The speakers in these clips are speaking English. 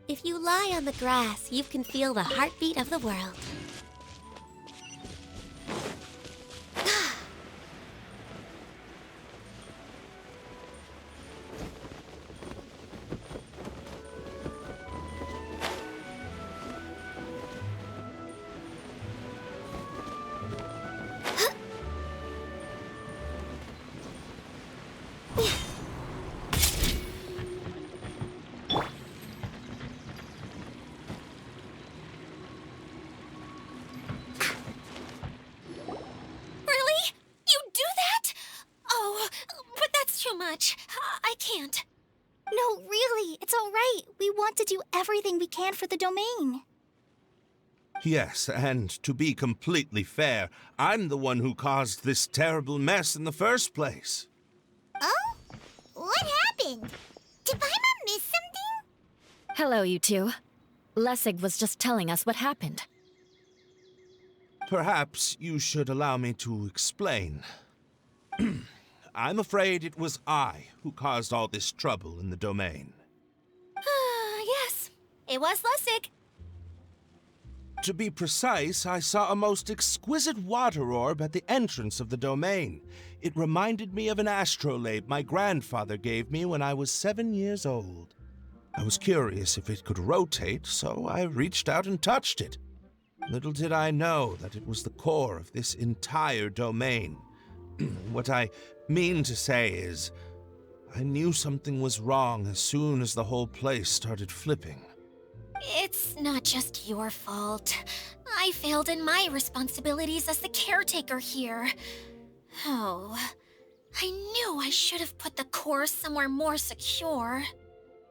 If you lie on the grass, you can feel the heartbeat of the world. I can't. No, really, it's all right. We want to do everything we can for the domain. Yes, and to be completely fair, I'm the one who caused this terrible mess in the first place. Oh? What happened? Did Paimon miss something? Hello, you two. Lessig was just telling us what happened. Perhaps you should allow me to explain. I'm afraid it was I who caused all this trouble in the domain. Yes, it was Lessig. To be precise, I saw a most exquisite water orb at the entrance of the domain. It reminded me of an astrolabe my grandfather gave me when I was 7 years old. I was curious if it could rotate, so I reached out and touched it. Little did I know that it was the core of this entire domain. What I mean to say is, I knew something was wrong as soon as the whole place started flipping. It's not just your fault. I failed in my responsibilities as the caretaker here. Oh, I knew I should have put the core somewhere more secure.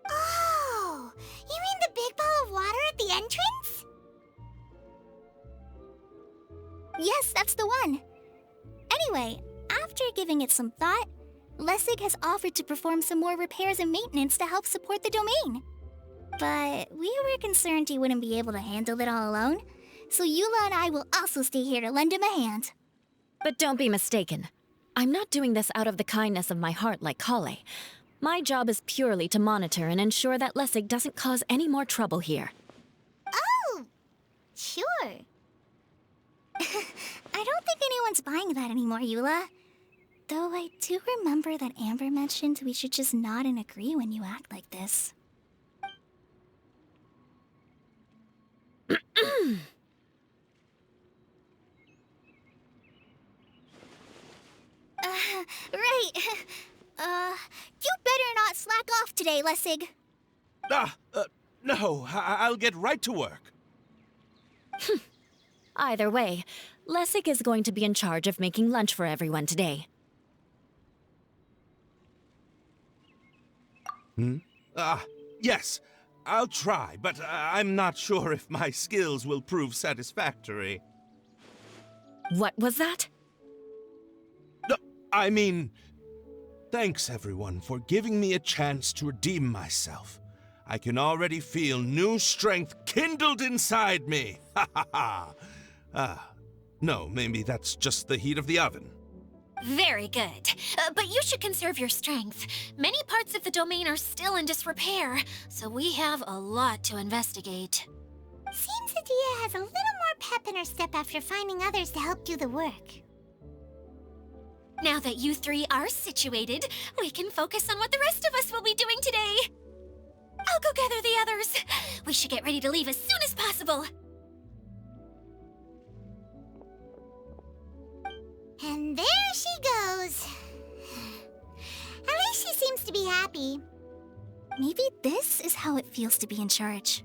Oh, you mean the big ball of water at the entrance? Yes, that's the one. Anyway, after giving it some thought, Lessig has offered to perform some more repairs and maintenance to help support the domain. But we were concerned he wouldn't be able to handle it all alone, so Eula and I will also stay here to lend him a hand. But don't be mistaken. I'm not doing this out of the kindness of my heart like Kale. My job is purely to monitor and ensure that Lessig doesn't cause any more trouble here. Oh, sure. I don't think anyone's buying that anymore, Eula. Though I do remember that Amber mentioned we should just nod and agree when you act like this. Right. You better not slack off today, Lessig. No, I'll get right to work. Either way, Lessig is going to be in charge of making lunch for everyone today. Yes, I'll try, but I'm not sure if my skills will prove satisfactory. What was that? No, I mean, thanks everyone for giving me a chance to redeem myself. I can already feel new strength kindled inside me. Ha ha ha. No, maybe that's just the heat of the oven. Very good. But you should conserve your strength. Many parts of the domain are still in disrepair, so we have a lot to investigate. Seems Adia has a little more pep in her step after finding others to help do the work. Now that you three are situated, we can focus on what the rest of us will be doing today. I'll go gather the others. We should get ready to leave as soon as possible. And there she goes. At least she seems to be happy. Maybe this is how it feels to be in charge.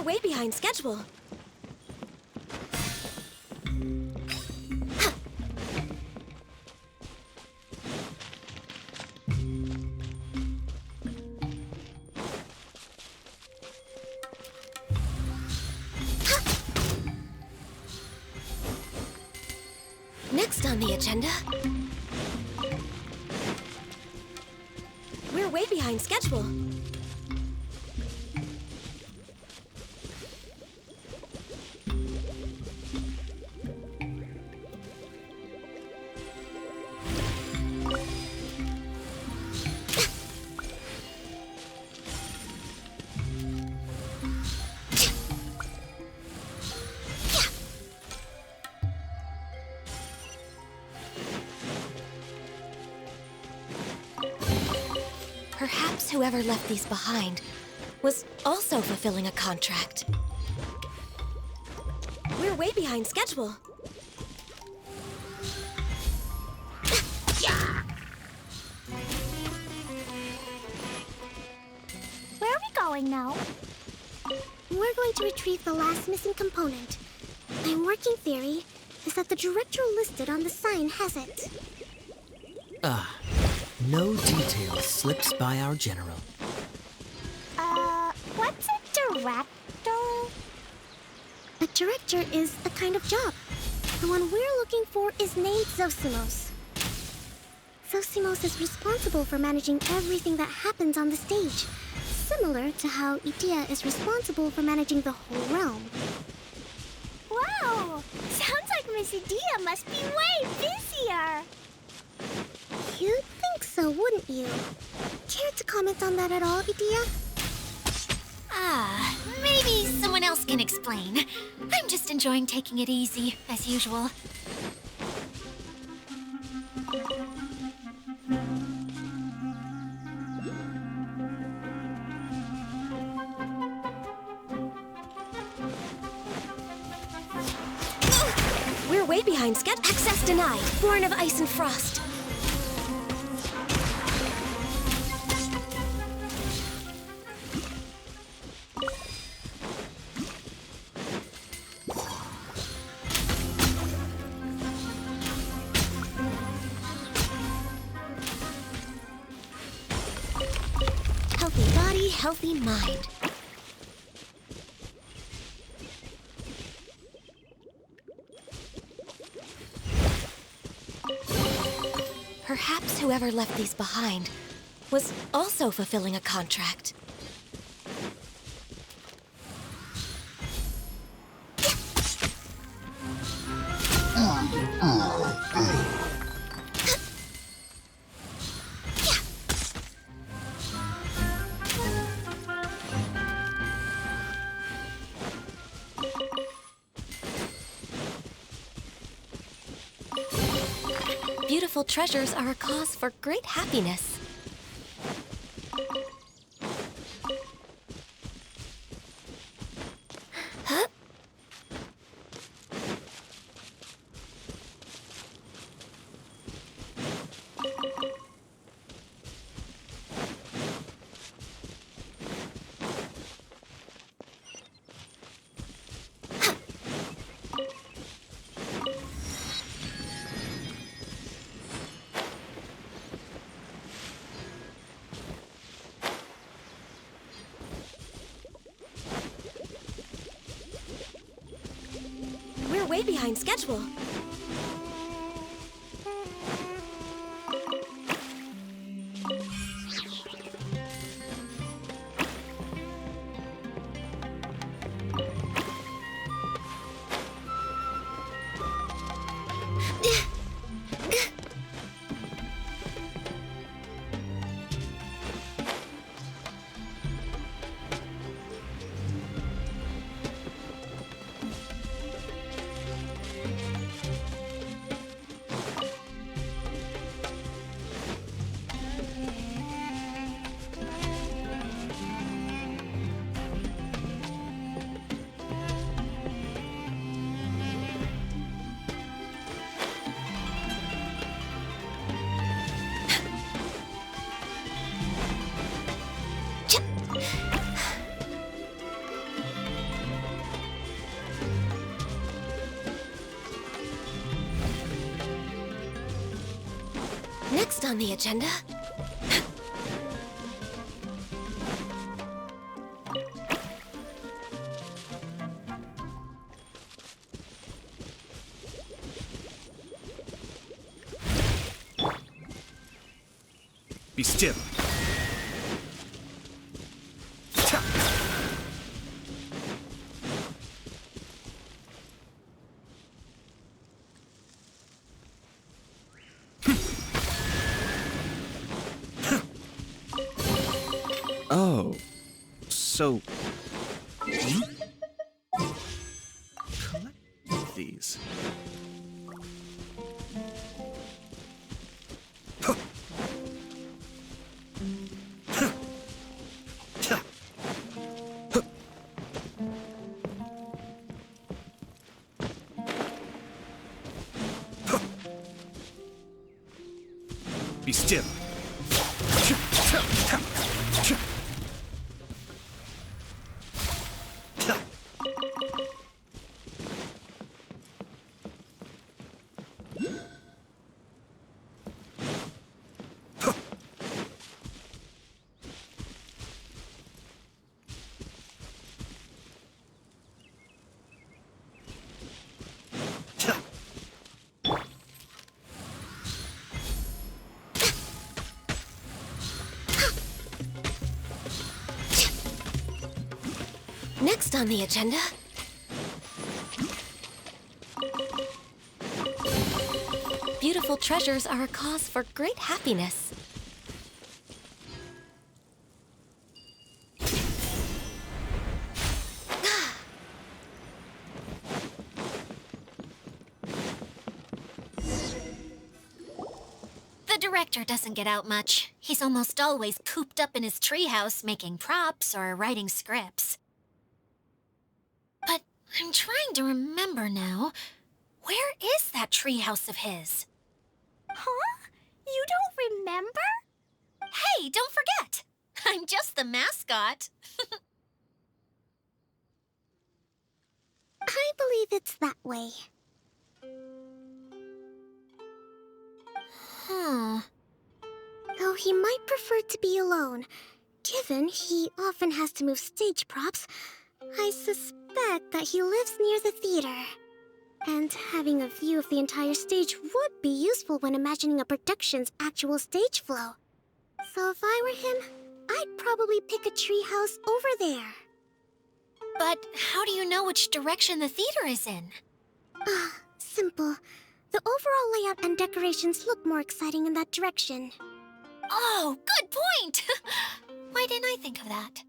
way behind schedule. Next on the agenda, we're way behind schedule. Perhaps whoever left these behind was also fulfilling a contract. We're way behind schedule. Where are we going now? We're going to retrieve the last missing component. My working theory is that the director listed on the sign has it. No detail slips by our general. What's a director? A director is a kind of job. The one we're looking for is named Zosimos. Zosimos is responsible for managing everything that happens on the stage, similar to how Idea is responsible for managing the whole realm. Wow! Sounds like Miss Idea must be way busier. You'd think so, wouldn't you? Care to comment on that at all, Idea? Maybe someone else can explain. I'm just enjoying taking it easy, as usual. We're way behind schedule. Access denied. Born of ice and frost. Healthy body, healthy mind. Perhaps whoever left these behind was also fulfilling a contract. Beautiful treasures are a cause for great happiness. Huh? We're way behind schedule. Next on the agenda... Be still. Oh, so collect these. Be still. Next on the agenda... Beautiful treasures are a cause for great happiness. The director doesn't get out much. He's almost always cooped up in his treehouse making props or writing scripts. But I'm trying to remember now. Where is that treehouse of his? Huh? You don't remember? Hey, don't forget! I'm just the mascot. I believe it's that way. Though he might prefer to be alone, given he often has to move stage props, I suspect that he lives near the theater. And having a view of the entire stage would be useful when imagining a production's actual stage flow. So if I were him, I'd probably pick a treehouse over there. But how do you know which direction the theater is in? Simple. The overall layout and decorations look more exciting in that direction. Oh, good point! Why didn't I think of that?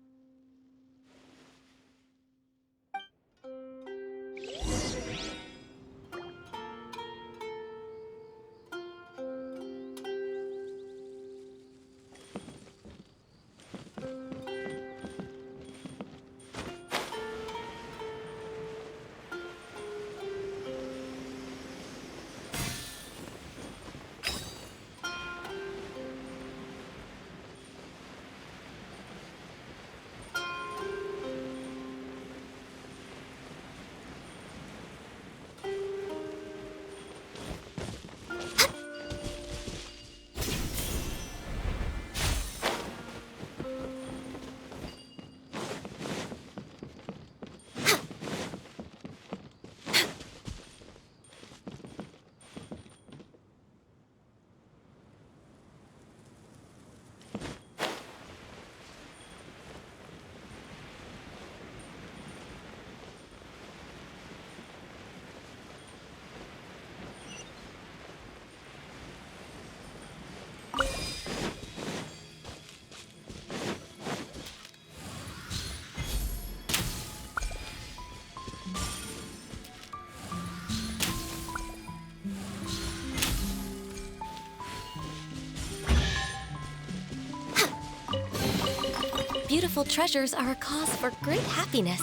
Beautiful treasures are a cause for great happiness.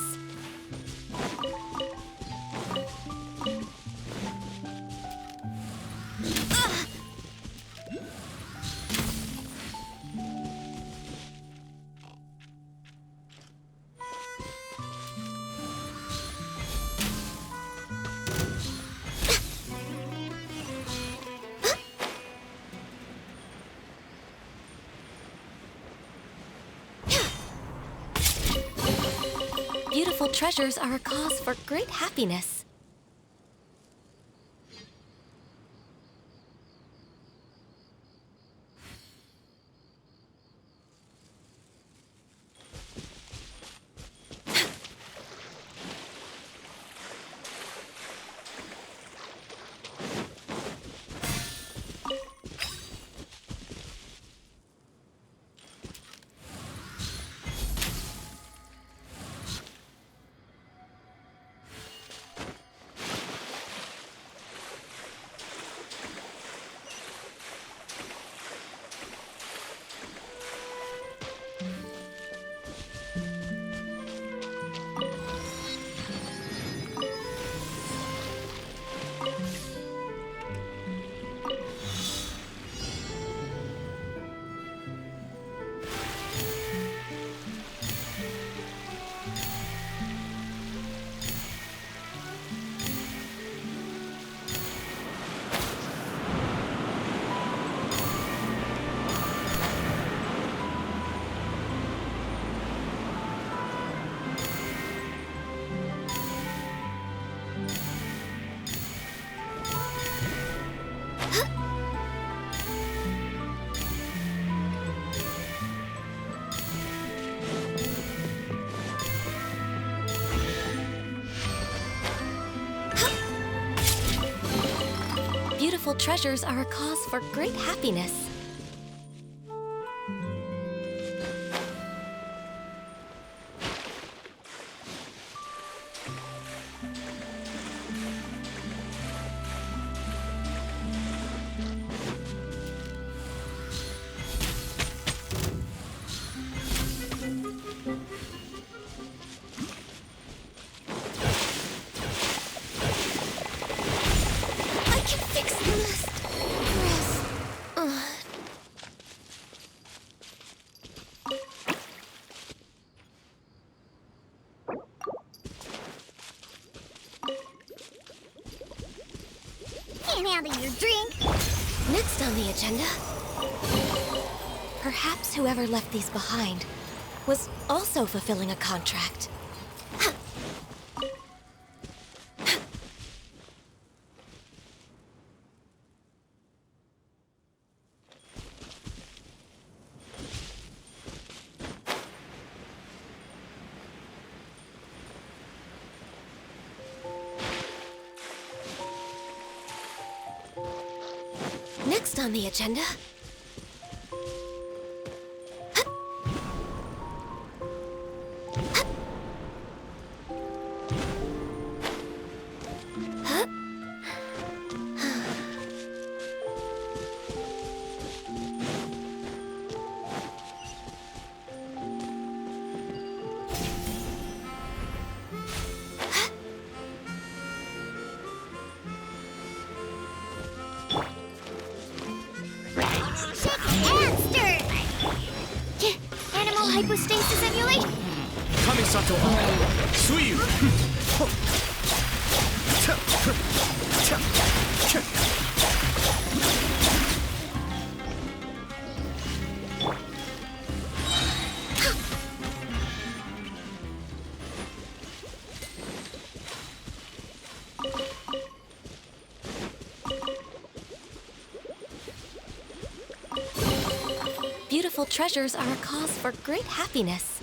treasures are a cause for great happiness. Beautiful treasures are a cause for great happiness. Can't handle your drink. Next on the agenda, perhaps whoever left these behind was also fulfilling a contract. Next on the agenda, hypostasis emulation. Kamisato Suiyu. Beautiful treasures are a cause for great happiness.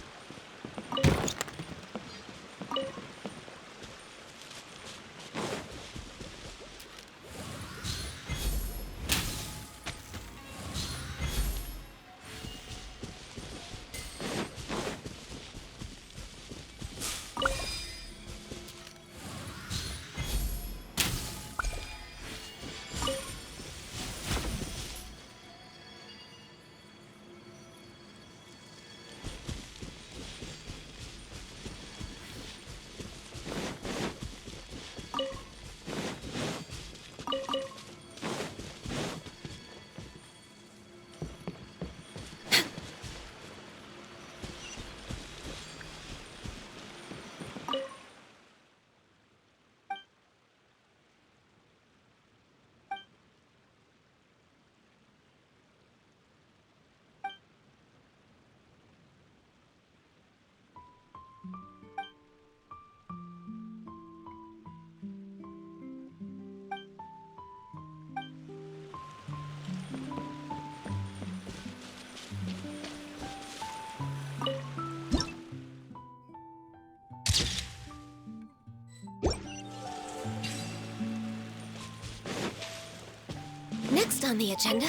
Next on the agenda.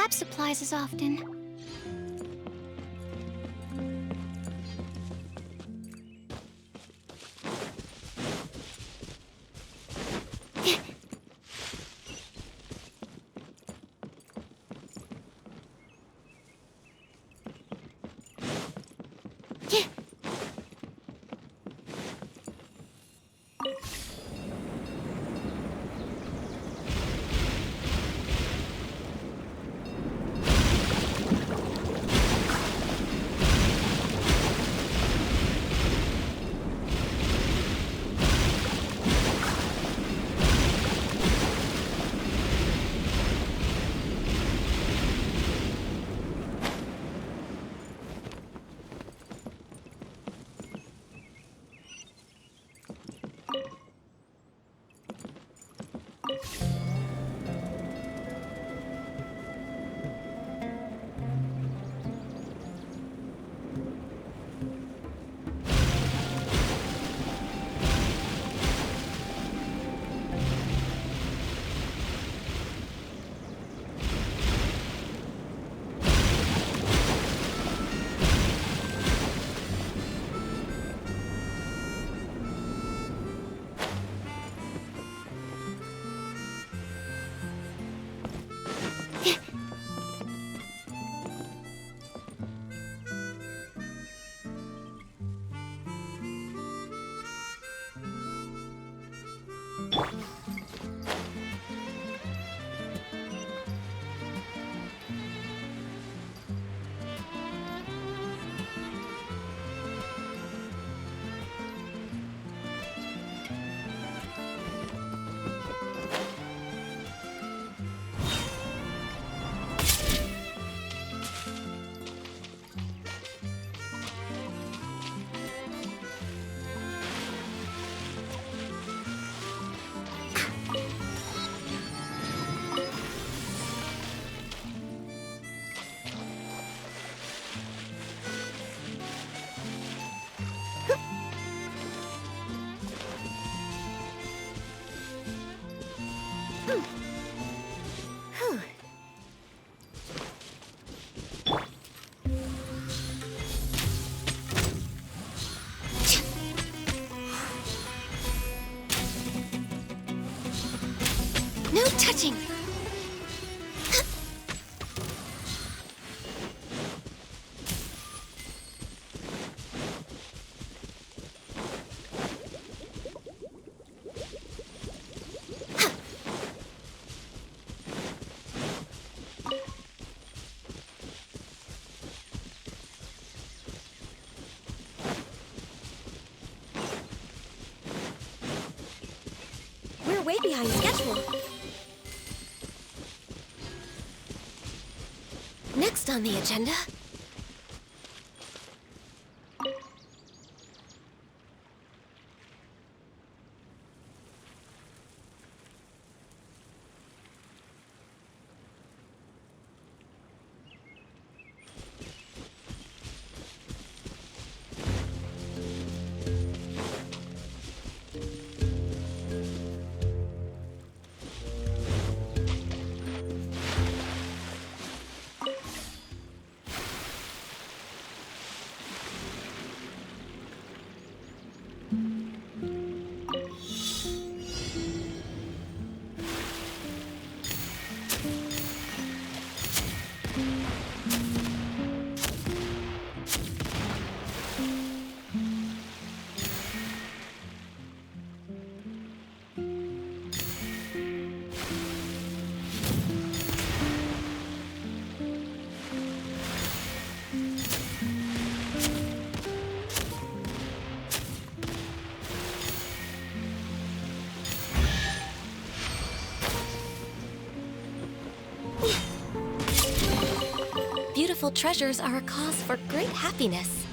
lab supplies as often. No touching! We're way behind schedule. Next on the agenda... Beautiful treasures are a cause for great happiness.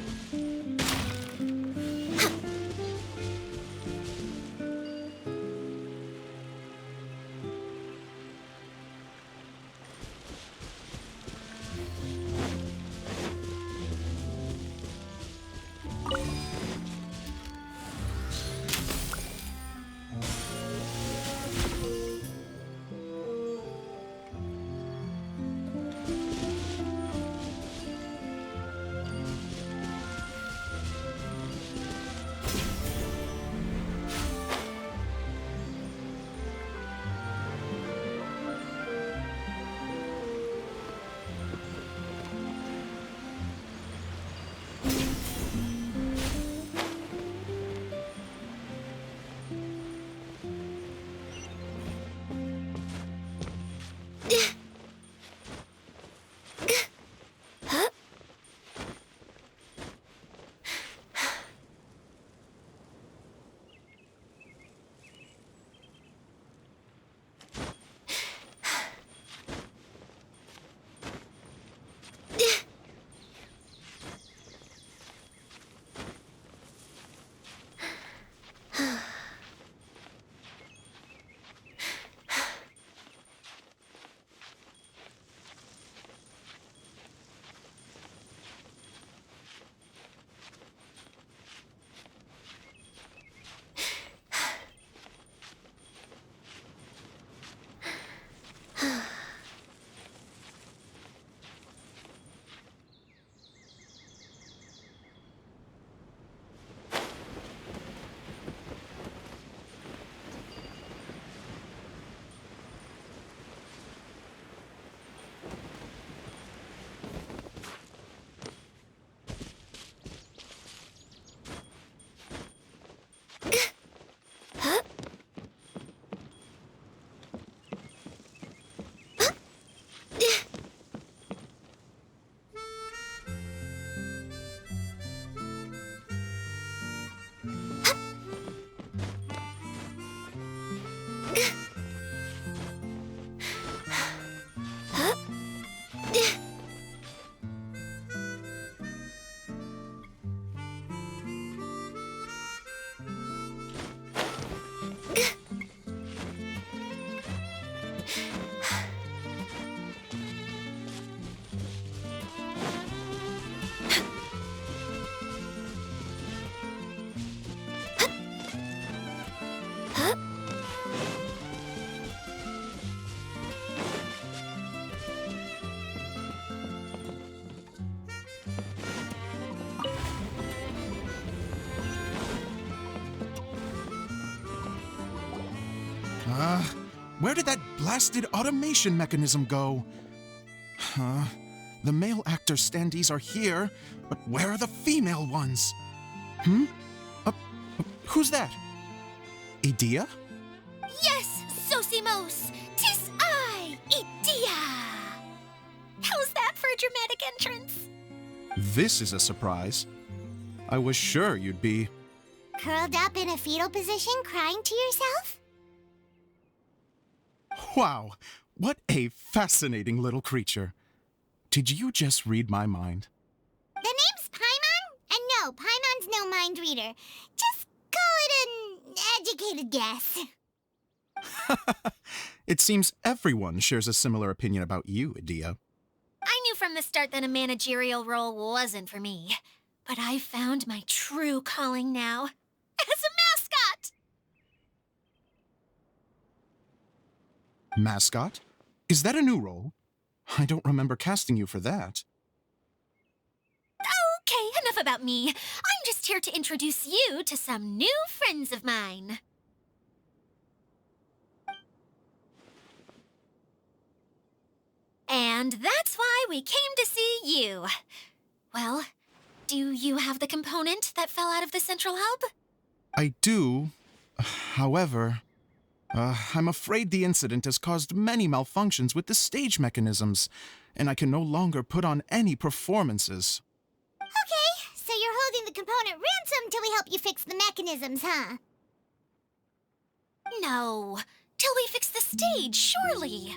Where did that blasted automation mechanism go? The male actor standees are here, but where are the female ones? Who's that? Idea? Yes, Sosimos! 'Tis I, Idea! How's that for a dramatic entrance? This is a surprise. I was sure you'd be... Curled up in a fetal position, crying to yourself? Wow, what a fascinating little creature. Did you just read my mind? The name's Paimon? And no, Paimon's no mind reader. Just call it an educated guess. It seems everyone shares a similar opinion about you, Idea. I knew from the start that a managerial role wasn't for me. But I found my true calling now. As a mascot! Mascot? Is that a new role? I don't remember casting you for that. Okay, enough about me. I'm just here to introduce you to some new friends of mine. And that's why we came to see you. Well, do you have the component that fell out of the central hub? I do. However, I'm afraid the incident has caused many malfunctions with the stage mechanisms, and I can no longer put on any performances. Okay, so you're holding the component ransom till we help you fix the mechanisms, huh? No, till we fix the stage, surely.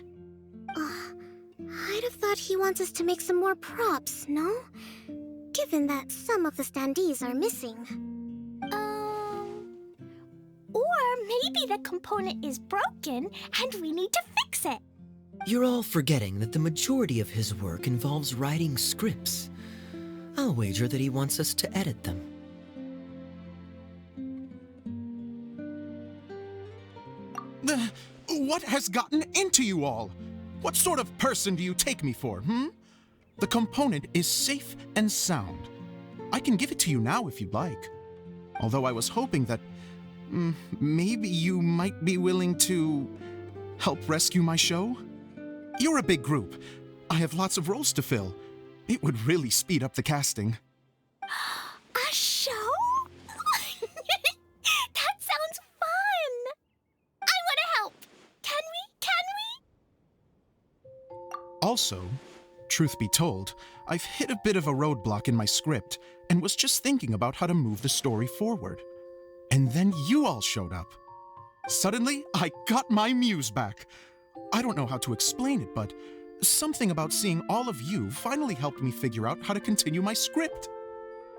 I'd have thought he wants us to make some more props, no? Given that some of the standees are missing. Or maybe the component is broken and we need to fix it. You're all forgetting that the majority of his work involves writing scripts. I'll wager that he wants us to edit them. What has gotten into you all? What sort of person do you take me for, The component is safe and sound. I can give it to you now if you'd like. Although I was hoping that maybe you might be willing to help rescue my show? You're a big group. I have lots of roles to fill. It would really speed up the casting. A show? That sounds fun! I want to help! Can we? Also, truth be told, I've hit a bit of a roadblock in my script and was just thinking about how to move the story forward. And then you all showed up. Suddenly, I got my muse back. I don't know how to explain it, but something about seeing all of you finally helped me figure out how to continue my script.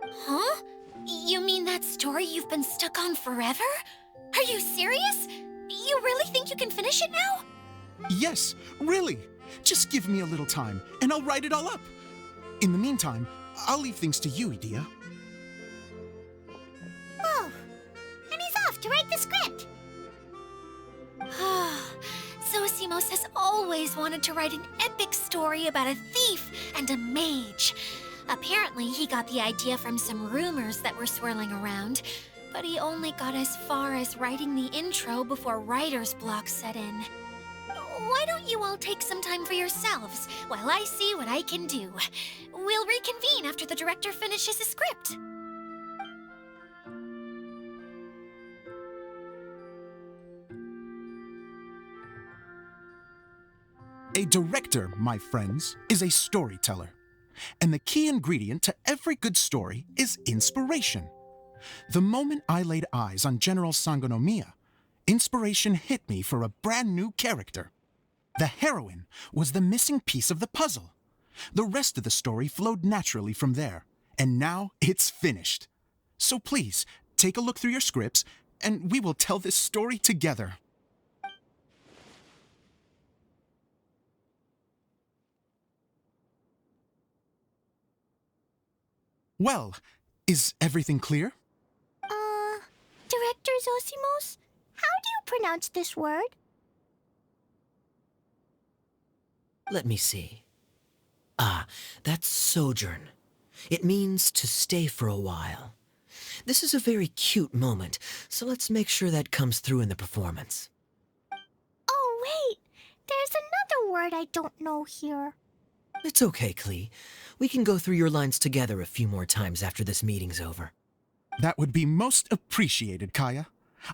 Huh? You mean that story you've been stuck on forever? Are you serious? You really think you can finish it now? Yes, really. Just give me a little time, and I'll write it all up. In the meantime, I'll leave things to you, Idea. Oh, and he's off to write the script. Zosimos has always wanted to write an epic story about a thief and a mage. Apparently, he got the idea from some rumors that were swirling around, but he only got as far as writing the intro before writer's block set in. Why don't you all take some time for yourselves while I see what I can do? We'll reconvene after the director finishes his script. A director, my friends, is a storyteller. And the key ingredient to every good story is inspiration. The moment I laid eyes on General Sangonomiya, inspiration hit me for a brand new character. The heroine was the missing piece of the puzzle. The rest of the story flowed naturally from there, and now it's finished. So please, take a look through your scripts, and we will tell this story together. Well, is everything clear? Director Zosimos, how do you pronounce this word? Let me see. Ah, that's sojourn. It means to stay for a while. This is a very cute moment, so let's make sure that comes through in the performance. word I don't know here. It's okay, Klee. We can go through your lines together a few more times after this meeting's over. That would be most appreciated, Kaya.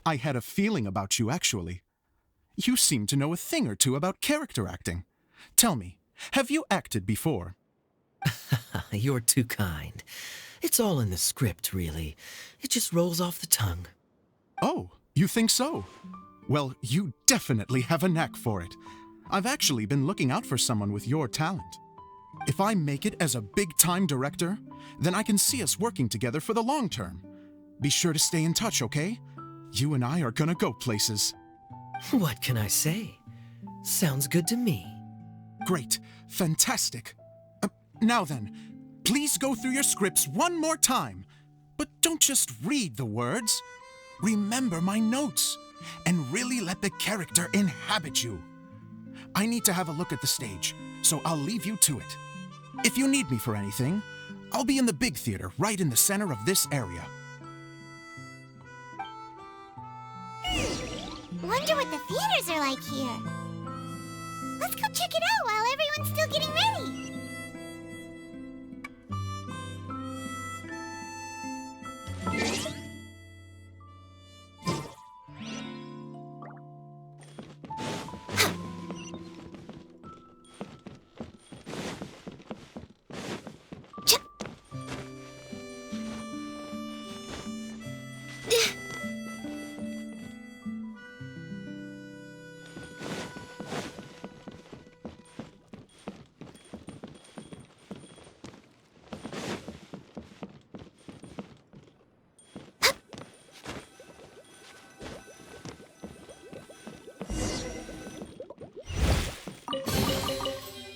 I had a feeling about you, actually. You seem to know a thing or two about character acting. Tell me, have you acted before? You're too kind. It's all in the script, really. It just rolls off the tongue. Oh, you think so? Well, you definitely have a knack for it. I've actually been looking out for someone with your talent. If I make it as a big-time director, then I can see us working together for the long term. Be sure to stay in touch, okay? You and I are gonna go places. What can I say? Sounds good to me. Great. Fantastic. Now then, please go through your scripts one more time. But don't just read the words. Remember my notes, and really let the character inhabit you. I need to have a look at the stage, so I'll leave you to it. If you need me for anything, I'll be in the big theater right in the center of this area. Wonder what the theaters are like here. Let's go check it out while everyone's still getting ready.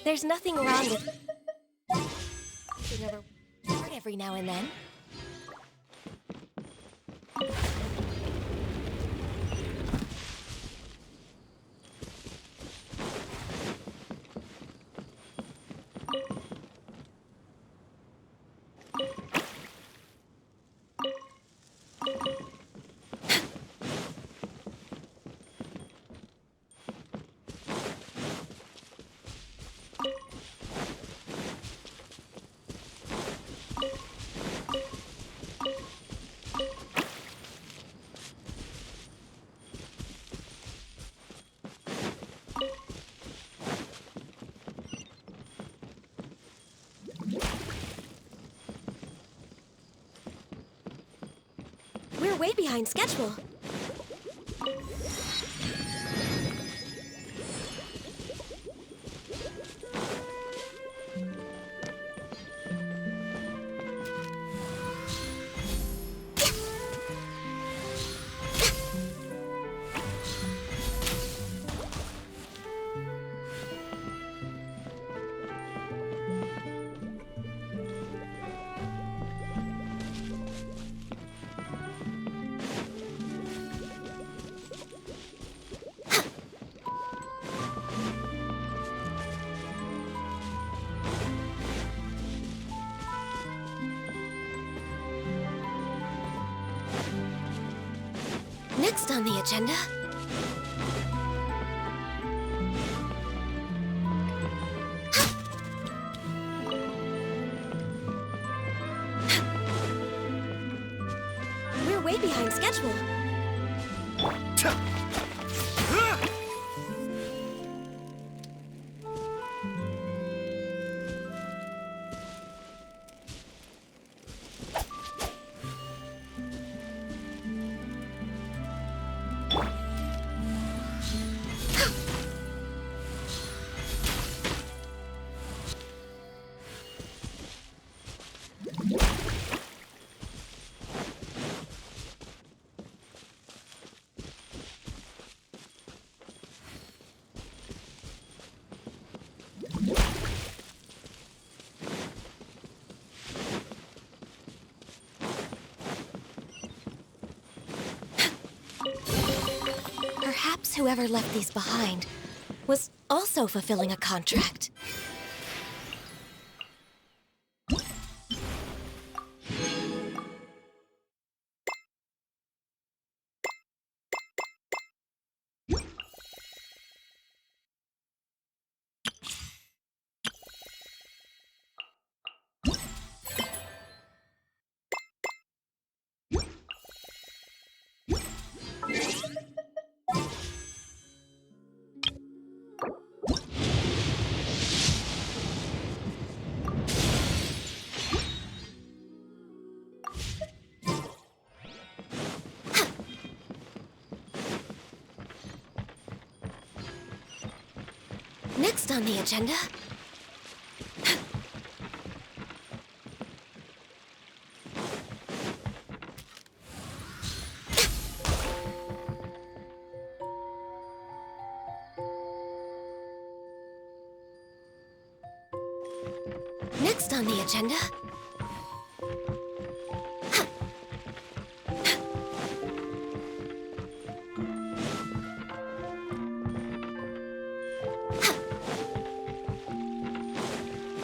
There's nothing wrong with being a report every now and then. We're way behind schedule. Next on the agenda... We're way behind schedule. Perhaps whoever left these behind was also fulfilling a contract. Next on the agenda... Next on the agenda...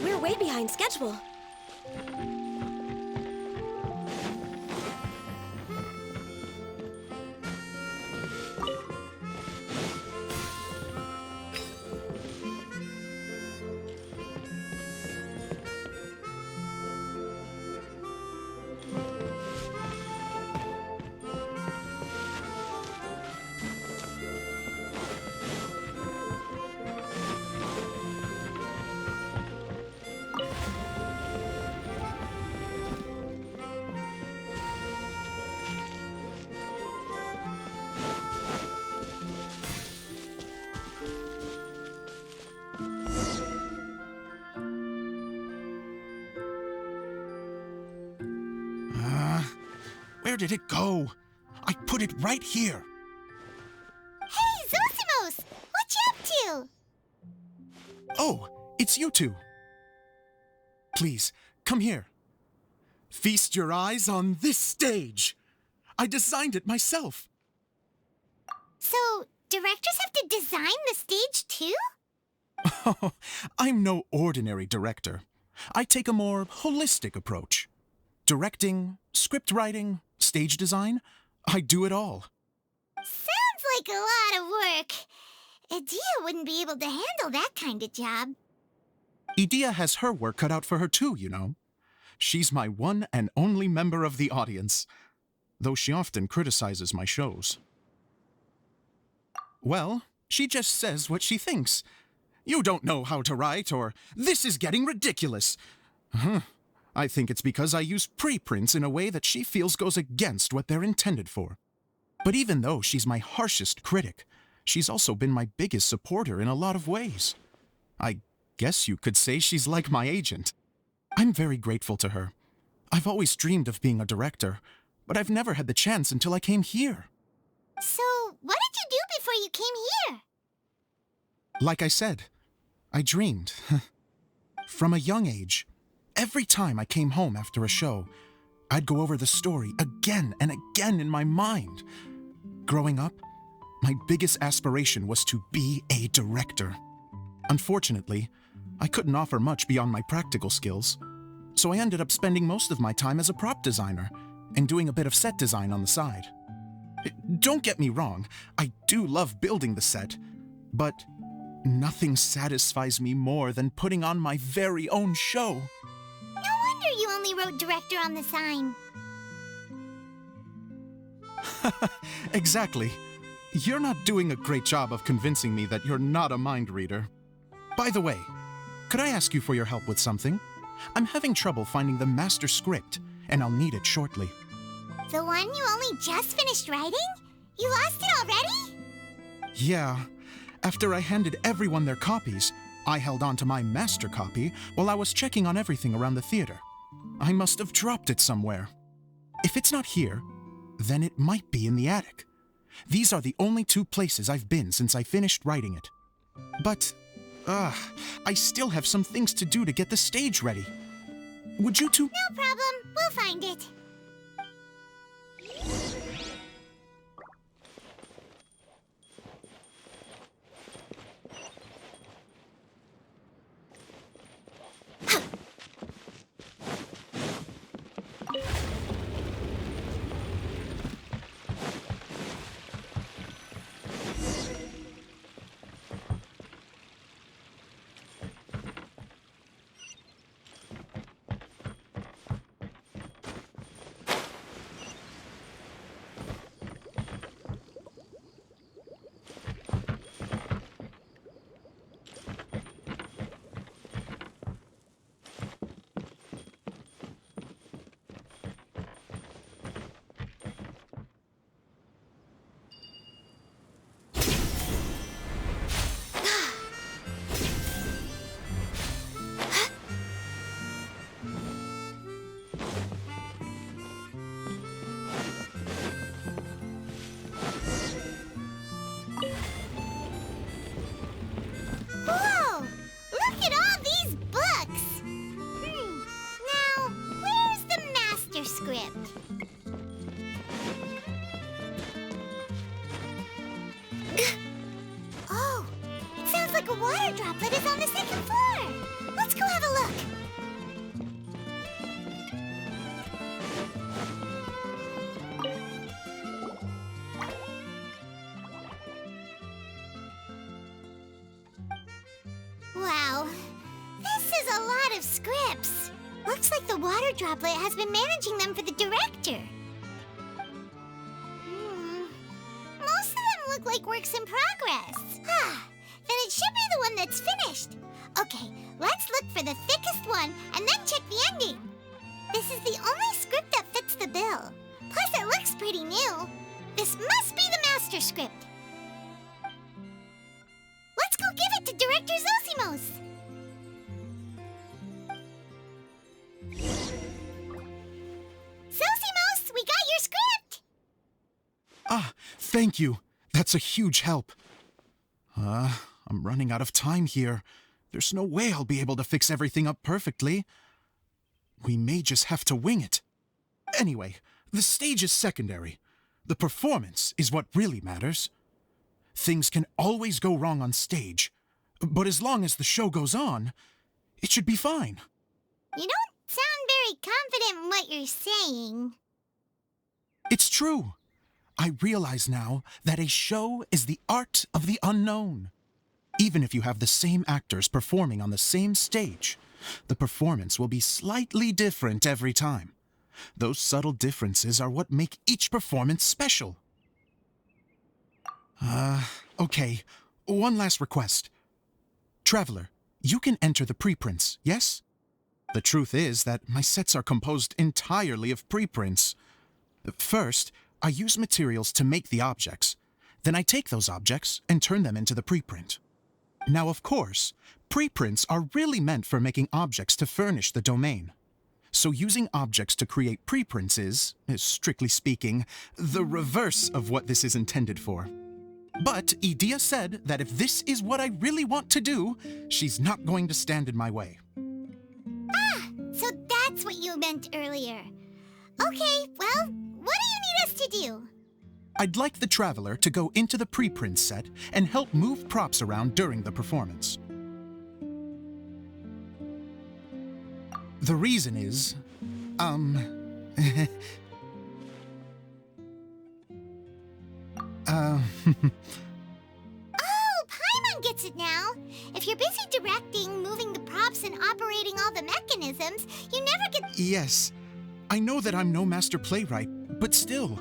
We're way behind schedule. Where did it go? I put it right here. Hey, Zosimos! What you up to? Oh, it's you two. Please, come here. Feast your eyes on this stage. I designed it myself. So, directors have to design the stage too? Oh, I'm no ordinary director. I take a more holistic approach. Directing, script writing, stage design, I do it all. Sounds like a lot of work. Idea wouldn't be able to handle that kind of job. Idea has her work cut out for her too, you know. She's my one and only member of the audience, though she often criticizes my shows. Well, she just says what she thinks. You don't know how to write, or this is getting ridiculous. I think it's because I use preprints in a way that she feels goes against what they're intended for. But even though she's my harshest critic, she's also been my biggest supporter in a lot of ways. I guess you could say she's like my agent. I'm very grateful to her. I've always dreamed of being a director, but I've never had the chance until I came here. So, what did you do before you came here? Like I said, I dreamed. From a young age, every time I came home after a show, I'd go over the story again and again in my mind. Growing up, my biggest aspiration was to be a director. Unfortunately, I couldn't offer much beyond my practical skills, so I ended up spending most of my time as a prop designer and doing a bit of set design on the side. Don't get me wrong, I do love building the set, but nothing satisfies me more than putting on my very own show. No wonder you only wrote director on the sign. Exactly. You're not doing a great job of convincing me that you're not a mind reader. By the way, could I ask you for your help with something? I'm having trouble finding the master script, and I'll need it shortly. The one you only just finished writing? You lost it already? Yeah. After I handed everyone their copies, I held on to my master copy while I was checking on everything around the theater. I must have dropped it somewhere. If it's not here, then it might be in the attic. These are the only two places I've been since I finished writing it. But, I still have some things to do to get the stage ready. Would you two— No problem. We'll find it. water droplet is on the second floor. Let's go have a look. Wow, this is a lot of scripts. Looks like the water droplet has been managing them for the director. Most of them look like works in progress. Then it should be the one that's finished. Okay, let's look for the thickest one and then check the ending. This is the only script that fits the bill. Plus, it looks pretty new. This must be the master script. Let's go give it to Director Zosimos. Zosimos, we got your script! Ah, thank you. That's a huge help. I'm running out of time here. There's no way I'll be able to fix everything up perfectly. We may just have to wing it. Anyway, the stage is secondary. The performance is what really matters. Things can always go wrong on stage, but as long as the show goes on, it should be fine. You don't sound very confident in what you're saying. It's true. I realize now that a show is the art of the unknown. Even if you have the same actors performing on the same stage, the performance will be slightly different every time. Those subtle differences are what make each performance special. Okay. One last request. Traveler, you can enter the preprints, yes? The truth is that my sets are composed entirely of preprints. First, I use materials to make the objects. Then I take those objects and turn them into the preprint. Now, of course, preprints are really meant for making objects to furnish the domain. So using objects to create preprints is, strictly speaking, the reverse of what this is intended for. But Idea said that if this is what I really want to do, she's not going to stand in my way. So that's what you meant earlier. Okay, well, what do you need us to do? I'd like the Traveler to go into the preprint set and help move props around during the performance. The reason is, Oh, Paimon gets it now. If you're busy directing, moving the props, and operating all the mechanisms, you never get... Yes, I know that I'm no master playwright, but still.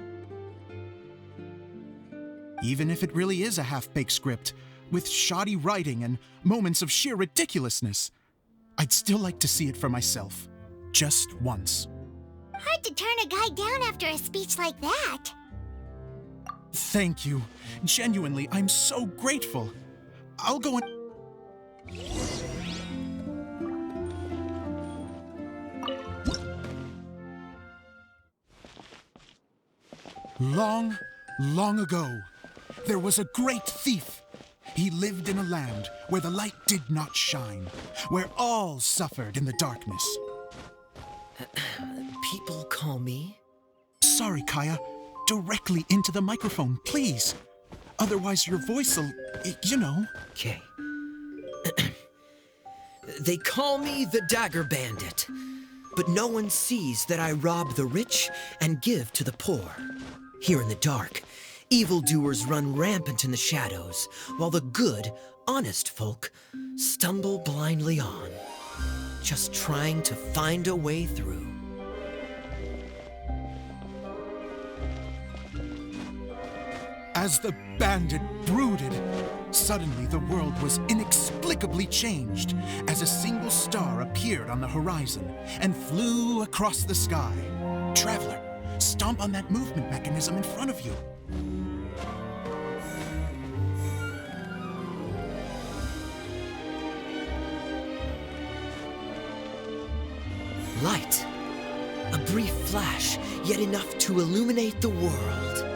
Even if it really is a half-baked script, with shoddy writing and moments of sheer ridiculousness, I'd still like to see it for myself. Just once. Hard to turn a guy down after a speech like that. Thank you. Genuinely, I'm so grateful. I'll go and... Long, long ago, there was a great thief. He lived in a land where the light did not shine, where all suffered in the darkness. People call me? Sorry, Kaya. Directly into the microphone, please. Otherwise your voice'll, you know. Okay. They call me the Dagger Bandit, but no one sees that I rob the rich and give to the poor. Here in the dark, evildoers run rampant in the shadows, while the good, honest folk stumble blindly on, just trying to find a way through. As the bandit brooded, suddenly the world was inexplicably changed as a single star appeared on the horizon and flew across the sky. Traveler, stomp on that movement mechanism in front of you. Light. A brief flash, yet enough to illuminate the world.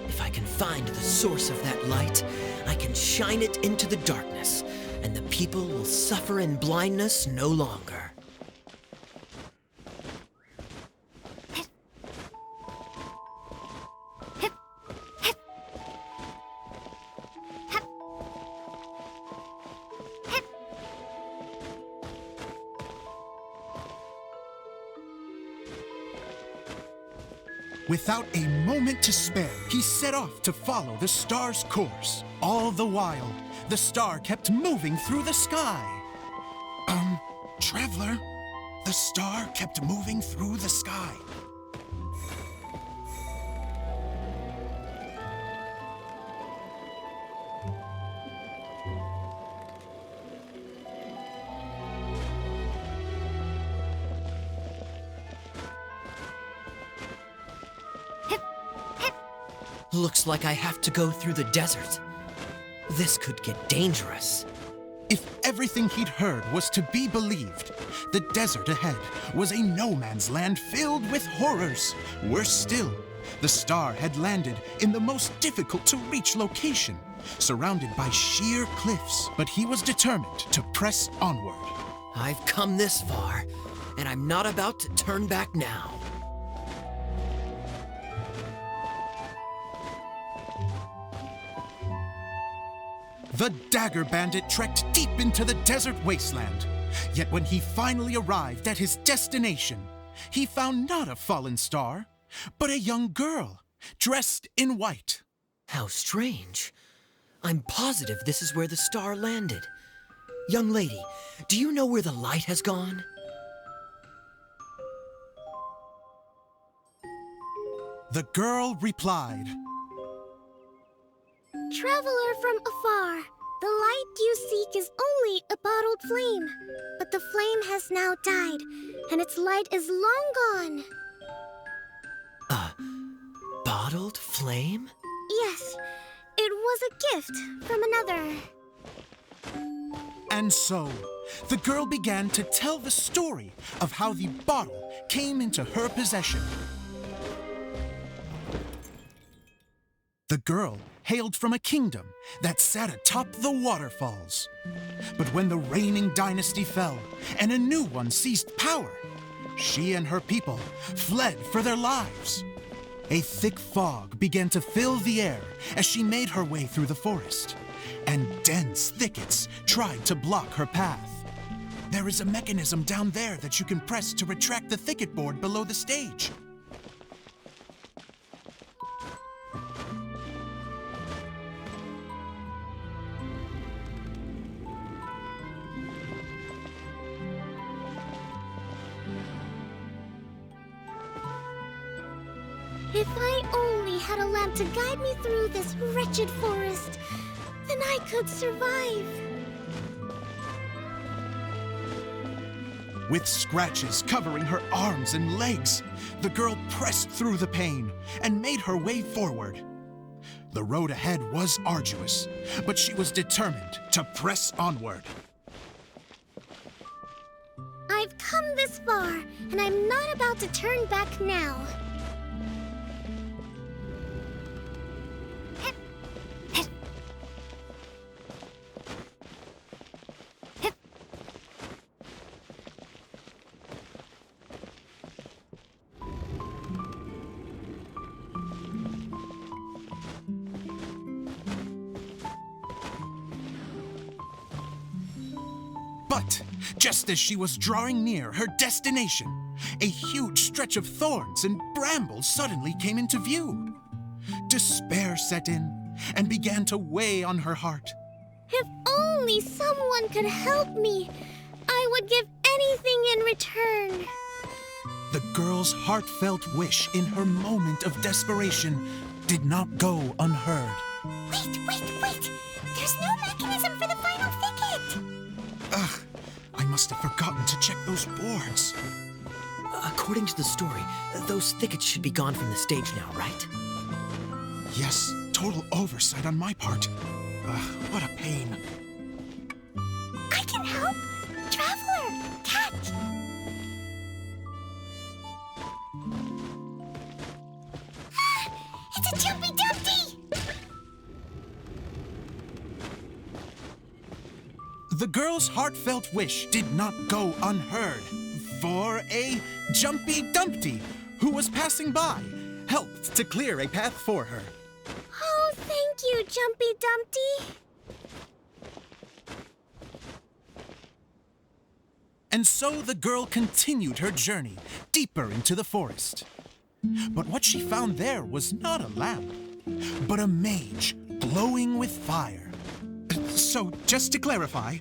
If I can find the source of that light, I can shine it into the darkness, and the people will suffer in blindness no longer. Without a moment to spare, he set off to follow the star's course. All the while, the star kept moving through the sky. Traveler, the star kept moving through the sky. Looks like I have to go through the desert. This could get dangerous. If everything he'd heard was to be believed, the desert ahead was a no-man's land filled with horrors. Worse still, the star had landed in the most difficult-to-reach location, surrounded by sheer cliffs. But he was determined to press onward. I've come this far, and I'm not about to turn back now. The Dagger Bandit trekked deep into the desert wasteland. Yet when he finally arrived at his destination, he found not a fallen star, but a young girl, dressed in white. How strange. I'm positive this is where the star landed. Young lady, do you know where the light has gone? The girl replied, Traveler from afar, the light you seek is only a bottled flame. But the flame has now died, and its light is long gone. A bottled flame? Yes, it was a gift from another. And so, the girl began to tell the story of how the bottle came into her possession. The girl hailed from a kingdom that sat atop the waterfalls. But when the reigning dynasty fell and a new one seized power, she and her people fled for their lives. A thick fog began to fill the air as she made her way through the forest, and dense thickets tried to block her path. There is a mechanism down there that you can press to retract the thicket board below the stage. If I only had a lamp to guide me through this wretched forest, then I could survive. With scratches covering her arms and legs, the girl pressed through the pain and made her way forward. The road ahead was arduous, but she was determined to press onward. I've come this far, and I'm not about to turn back now. But just as she was drawing near her destination, a huge stretch of thorns and brambles suddenly came into view. Despair set in and began to weigh on her heart. If only someone could help me, I would give anything in return. The girl's heartfelt wish in her moment of desperation did not go unheard. Wait! There's no mechanism for the final thicket! Ugh, I must have forgotten to check those boards. According to the story, those thickets should be gone from the stage now, right? Yes, total oversight on my part. Ugh, what a pain. I can help! Traveler, catch! Ah, it's a Jumpy Dumpty! The girl's heartfelt wish did not go unheard, for a Jumpy Dumpty, who was passing by, helped to clear a path for her. Oh, thank you, Jumpy Dumpty. And so the girl continued her journey deeper into the forest. But what she found there was not a lamp, but a mage glowing with fire. So, just to clarify,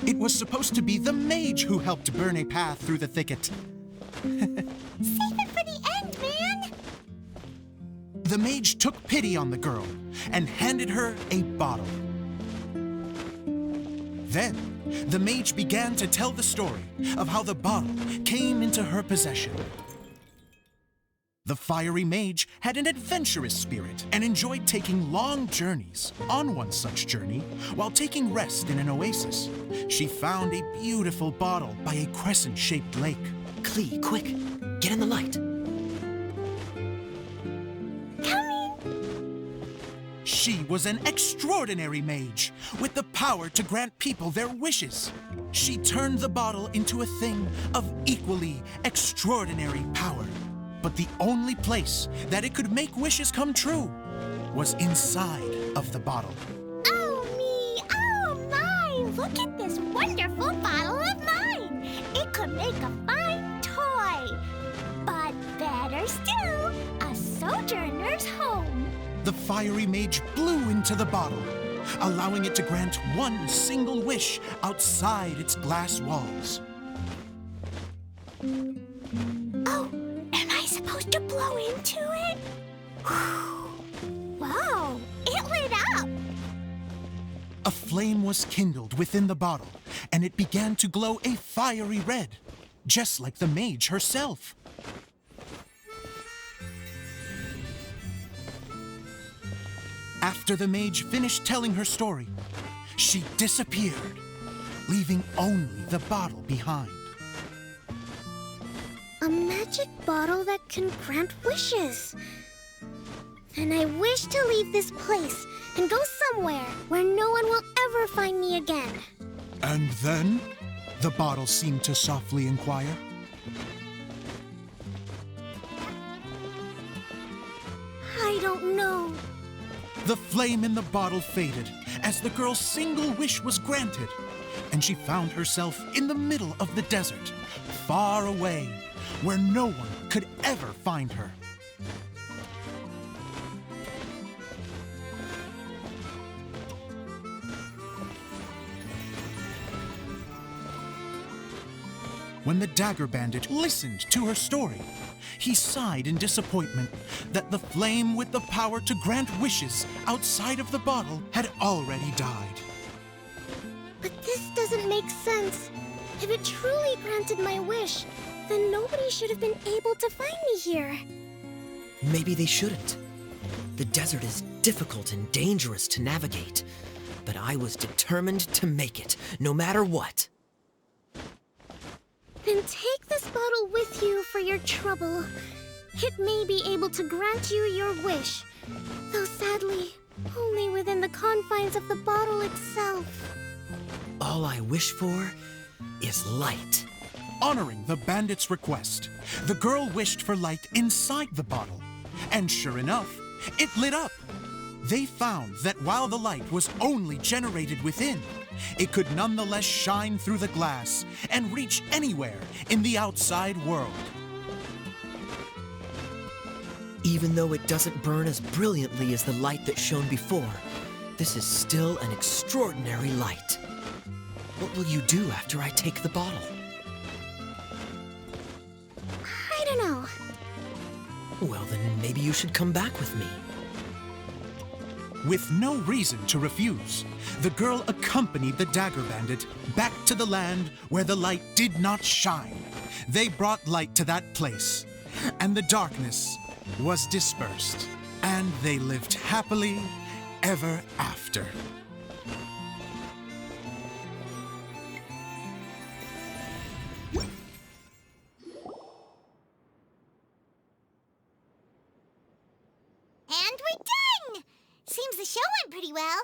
it was supposed to be the mage who helped burn a path through the thicket. Save it for the end, man! The mage took pity on the girl and handed her a bottle. Then, the mage began to tell the story of how the bottle came into her possession. The fiery mage had an adventurous spirit and enjoyed taking long journeys. On one such journey, while taking rest in an oasis, she found a beautiful bottle by a crescent-shaped lake. Klee, quick, get in the light. She was an extraordinary mage with the power to grant people their wishes. She turned the bottle into a thing of equally extraordinary power. But the only place that it could make wishes come true was inside of the bottle. Oh me, oh my! Look at this wonderful bottle of mine! It could make a fine toy! But better still, a sojourner's home! The fiery mage blew into the bottle, allowing it to grant one single wish outside its glass walls. Oh, am I supposed to blow into it? Wow, it lit up! A flame was kindled within the bottle, and it began to glow a fiery red, just like the mage herself. After the mage finished telling her story, she disappeared, leaving only the bottle behind. A magic bottle that can grant wishes. And I wish to leave this place and go somewhere where no one will ever find me again. And then? The bottle seemed to softly inquire. I don't know. The flame in the bottle faded as the girl's single wish was granted, and she found herself in the middle of the desert, far away, where no one could ever find her. When the dagger bandit listened to her story, he sighed in disappointment that the flame with the power to grant wishes outside of the bottle had already died. But this doesn't make sense. If it truly granted my wish, then nobody should have been able to find me here. Maybe they shouldn't. The desert is difficult and dangerous to navigate, but I was determined to make it, no matter what. Then take this bottle with you for your trouble. It may be able to grant you your wish, though sadly, only within the confines of the bottle itself. All I wish for is light. Honoring the bandit's request, the girl wished for light inside the bottle, and sure enough, it lit up. They found that while the light was only generated within, it could nonetheless shine through the glass and reach anywhere in the outside world. Even though it doesn't burn as brilliantly as the light that shone before, this is still an extraordinary light. What will you do after I take the bottle? I don't know. Well, then maybe you should come back with me. With no reason to refuse, the girl accompanied the dagger bandit back to the land where the light did not shine. They brought light to that place, and the darkness was dispersed, and they lived happily ever after. And we're done! Seems the show went pretty well.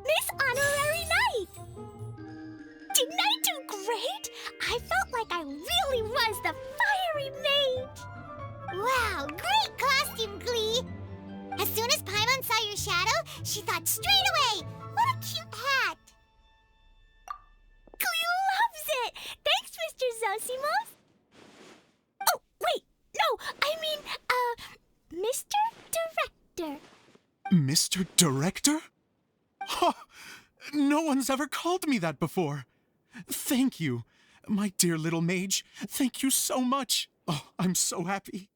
Miss Honorary Knight! Didn't I do great? I felt like I really was the fiery mage! Wow, great costume, Glee! As soon as Paimon saw your shadow, she thought straight away, what a Mr. Director? Huh, no one's ever called me that before. Thank you, my dear little mage. Thank you so much. Oh, I'm so happy.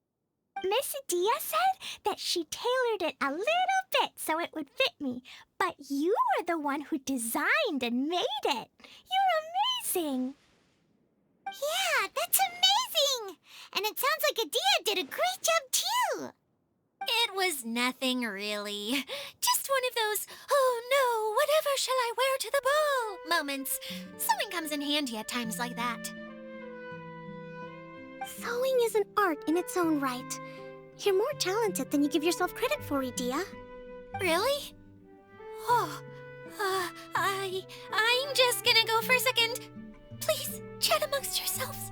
Miss Adia said that she tailored it a little bit so it would fit me, but you were the one who designed and made it. You're amazing. Yeah, that's amazing! And it sounds like Adia did a great job too! It was nothing really. Just one of those, oh no, whatever shall I wear to the ball moments. Sewing comes in handy at times like that. Sewing is an art in its own right. You're more talented than you give yourself credit for, Adia. Really? Oh, I'm just gonna go for a second. Please, chat amongst yourselves.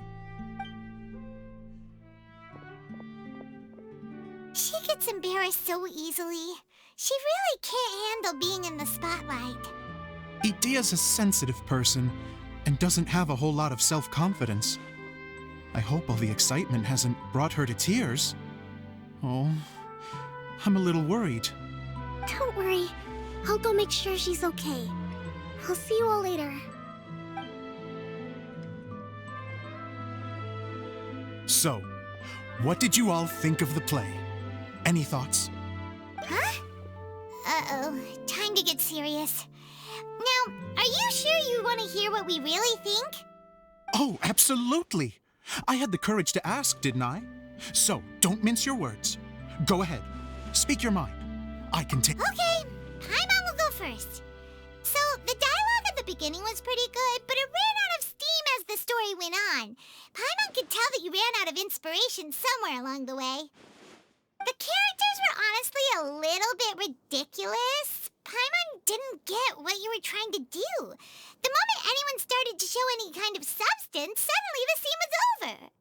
She gets embarrassed so easily. She really can't handle being in the spotlight. Adia's a sensitive person and doesn't have a whole lot of self-confidence. I hope all the excitement hasn't brought her to tears. Oh, I'm a little worried. Don't worry. I'll go make sure she's okay. I'll see you all later. So, what did you all think of the play? Any thoughts? Huh? Uh-oh, time to get serious. Now, are you sure you want to hear what we really think? Oh, absolutely. I had the courage to ask, didn't I? So, don't mince your words. Go ahead. Speak your mind. I can take... Okay, Paimon will go first. So, the dialogue at the beginning was pretty good, but it ran out of steam as the story went on. Paimon could tell that you ran out of inspiration somewhere along the way. The characters were honestly a little bit ridiculous. Paimon didn't get what you were trying to do. The moment anyone started to show any kind of substance, suddenly the scene was over.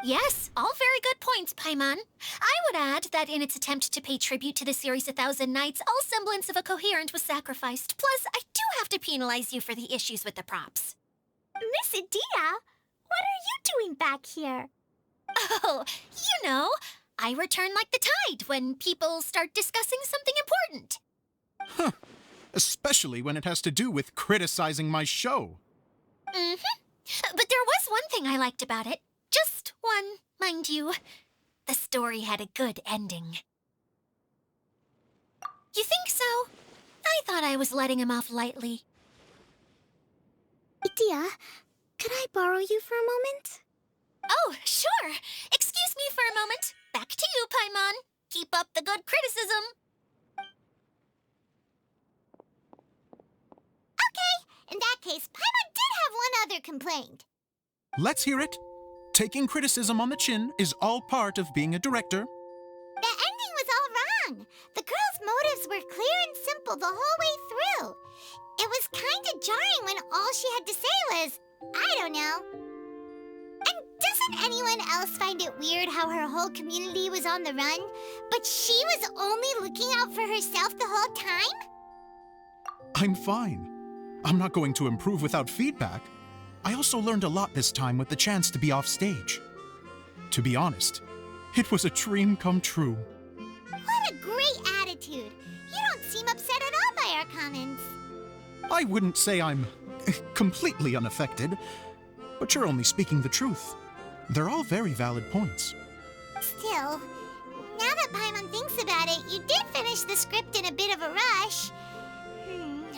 Yes, all very good points, Paimon. I would add that in its attempt to pay tribute to the series 1,000 Nights, all semblance of a coherent was sacrificed. Plus, I do have to penalize you for the issues with the props. Miss Adia, what are you doing back here? Oh, you know, I return like the tide when people start discussing something important. Huh. Especially when it has to do with criticizing my show. Mm-hmm. But there was one thing I liked about it. Just one, mind you. The story had a good ending. You think so? I thought I was letting him off lightly. Adia, could I borrow you for a moment? Oh, sure. Excuse me for a moment. Back to you, Paimon. Keep up the good criticism. Okay, in that case, Paimon did have one other complaint. Let's hear it. Taking criticism on the chin is all part of being a director. The ending was all wrong. The girl's motives were clear and simple the whole way through. It was kind of jarring when all she had to say was, I don't know. And doesn't anyone else find it weird how her whole community was on the run, but she was only looking out for herself the whole time? I'm fine. I'm not going to improve without feedback. I also learned a lot this time with the chance to be off stage. To be honest, it was a dream come true. What a great attitude. You don't seem upset at all by our comments. I wouldn't say I'm completely unaffected, but you're only speaking the truth. They're all very valid points. Still, now that Paimon thinks about it, you did finish the script in a bit of a rush. Maybe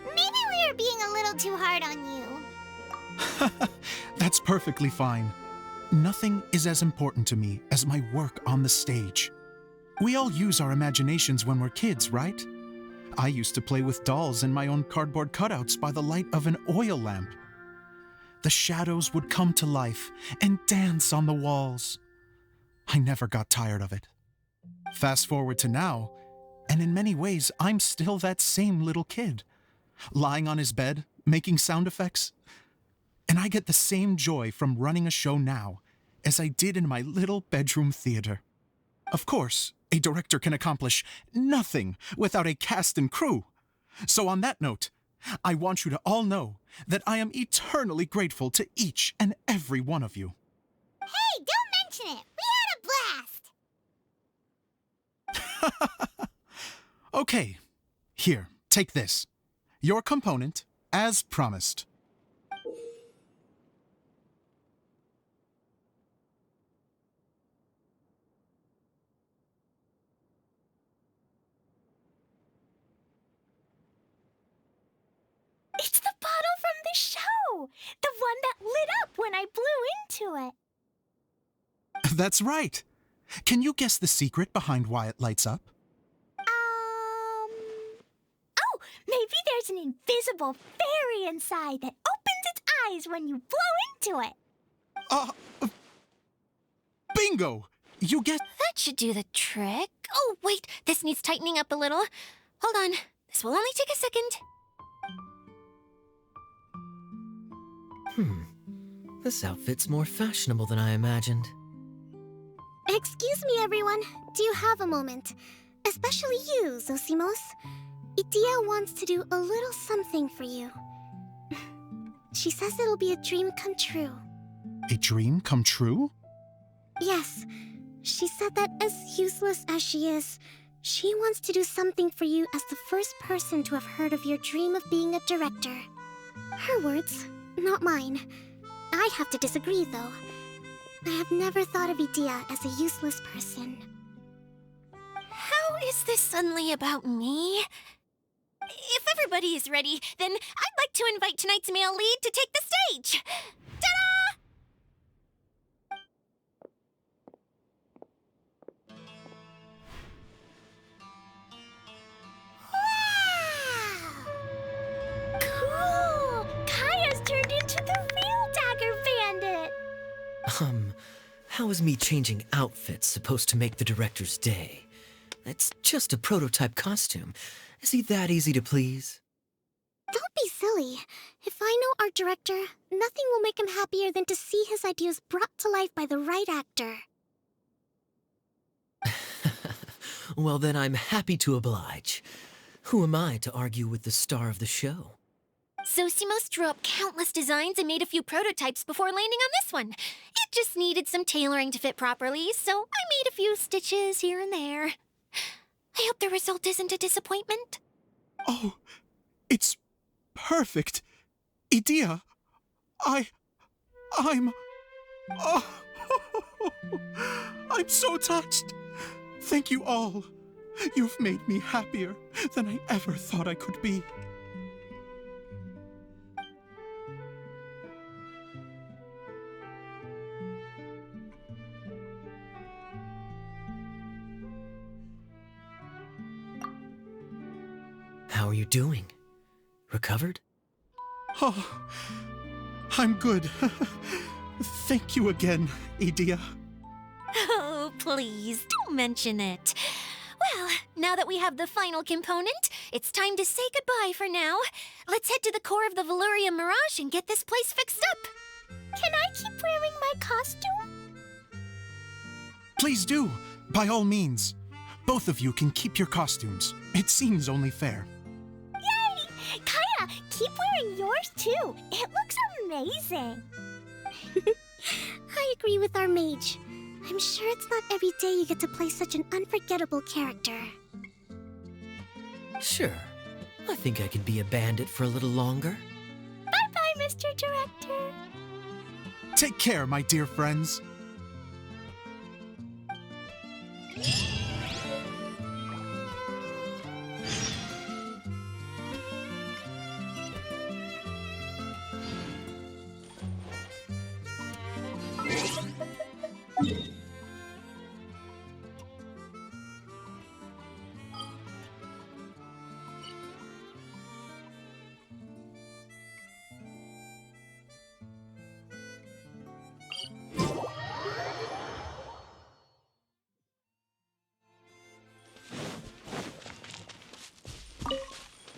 we were being a little too hard on you. That's perfectly fine. Nothing is as important to me as my work on the stage. We all use our imaginations when we're kids, right? I used to play with dolls in my own cardboard cutouts by the light of an oil lamp. The shadows would come to life and dance on the walls. I never got tired of it. Fast forward to now, and in many ways, I'm still that same little kid, lying on his bed, making sound effects. And I get the same joy from running a show now as I did in my little bedroom theater. Of course, a director can accomplish nothing without a cast and crew. So on that note, I want you to all know that I am eternally grateful to each and every one of you. Hey, don't mention it. We had a blast. Okay, here, take this. Your component, as promised. It's the bottle from the show! The one that lit up when I blew into it. That's right. Can you guess the secret behind why it lights up? Oh, maybe there's an invisible fairy inside that opens its eyes when you blow into it. Bingo! You get... That should do the trick. Oh, wait, this needs tightening up a little. Hold on, this will only take a second. This outfit's more fashionable than I imagined. Excuse me, everyone. Do you have a moment? Especially you, Zosimos. Idia wants to do a little something for you. She says it'll be a dream come true. A dream come true? Yes. She said that as useless as she is, she wants to do something for you as the first person to have heard of your dream of being a director. Her words, not mine. I have to disagree, though. I have never thought of Idia as a useless person. How is this suddenly about me? If everybody is ready, then I'd like to invite tonight's male lead to take the stage. Ta-da! Cool! Kaya's turned into the real Dagger Bandit! How is me changing outfits supposed to make the director's day? It's just a prototype costume. Is he that easy to please? Don't be silly. If I know our director, nothing will make him happier than to see his ideas brought to life by the right actor. Well, then I'm happy to oblige. Who am I to argue with the star of the show? Zosimos drew up countless designs and made a few prototypes before landing on this one. It just needed some tailoring to fit properly, so I made a few stitches here and there. I hope the result isn't a disappointment. Oh, it's perfect. Idia, I'm... Oh, I'm so touched. Thank you all. You've made me happier than I ever thought I could be. How are you doing? Recovered? Oh, I'm good. Thank you again, Idia. Oh, please, don't mention it. Well, now that we have the final component, it's time to say goodbye for now. Let's head to the core of the Valyria Mirage and get this place fixed up. Can I keep wearing my costume? Please do, by all means. Both of you can keep your costumes. It seems only fair. Yay! Kaya, keep wearing yours too. It looks amazing. I agree with our mage. I'm sure it's not every day you get to play such an unforgettable character. Sure. I think I can be a bandit for a little longer. Bye-bye, Mr. Director. Take care, my dear friends.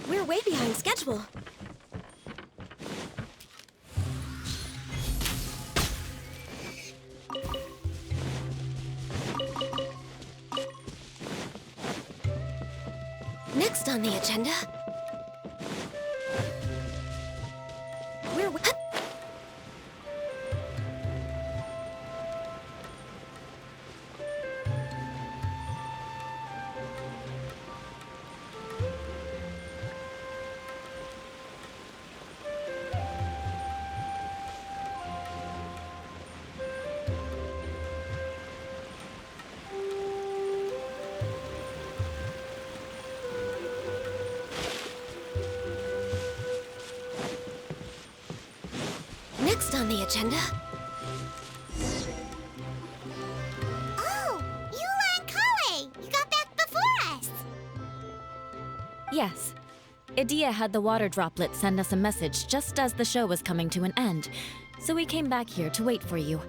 We're way behind schedule. Next on the agenda... next on the agenda? Oh, Eula and Kale! You got back before us! Yes. Idea had the water droplet send us a message just as the show was coming to an end, so we came back here to wait for you.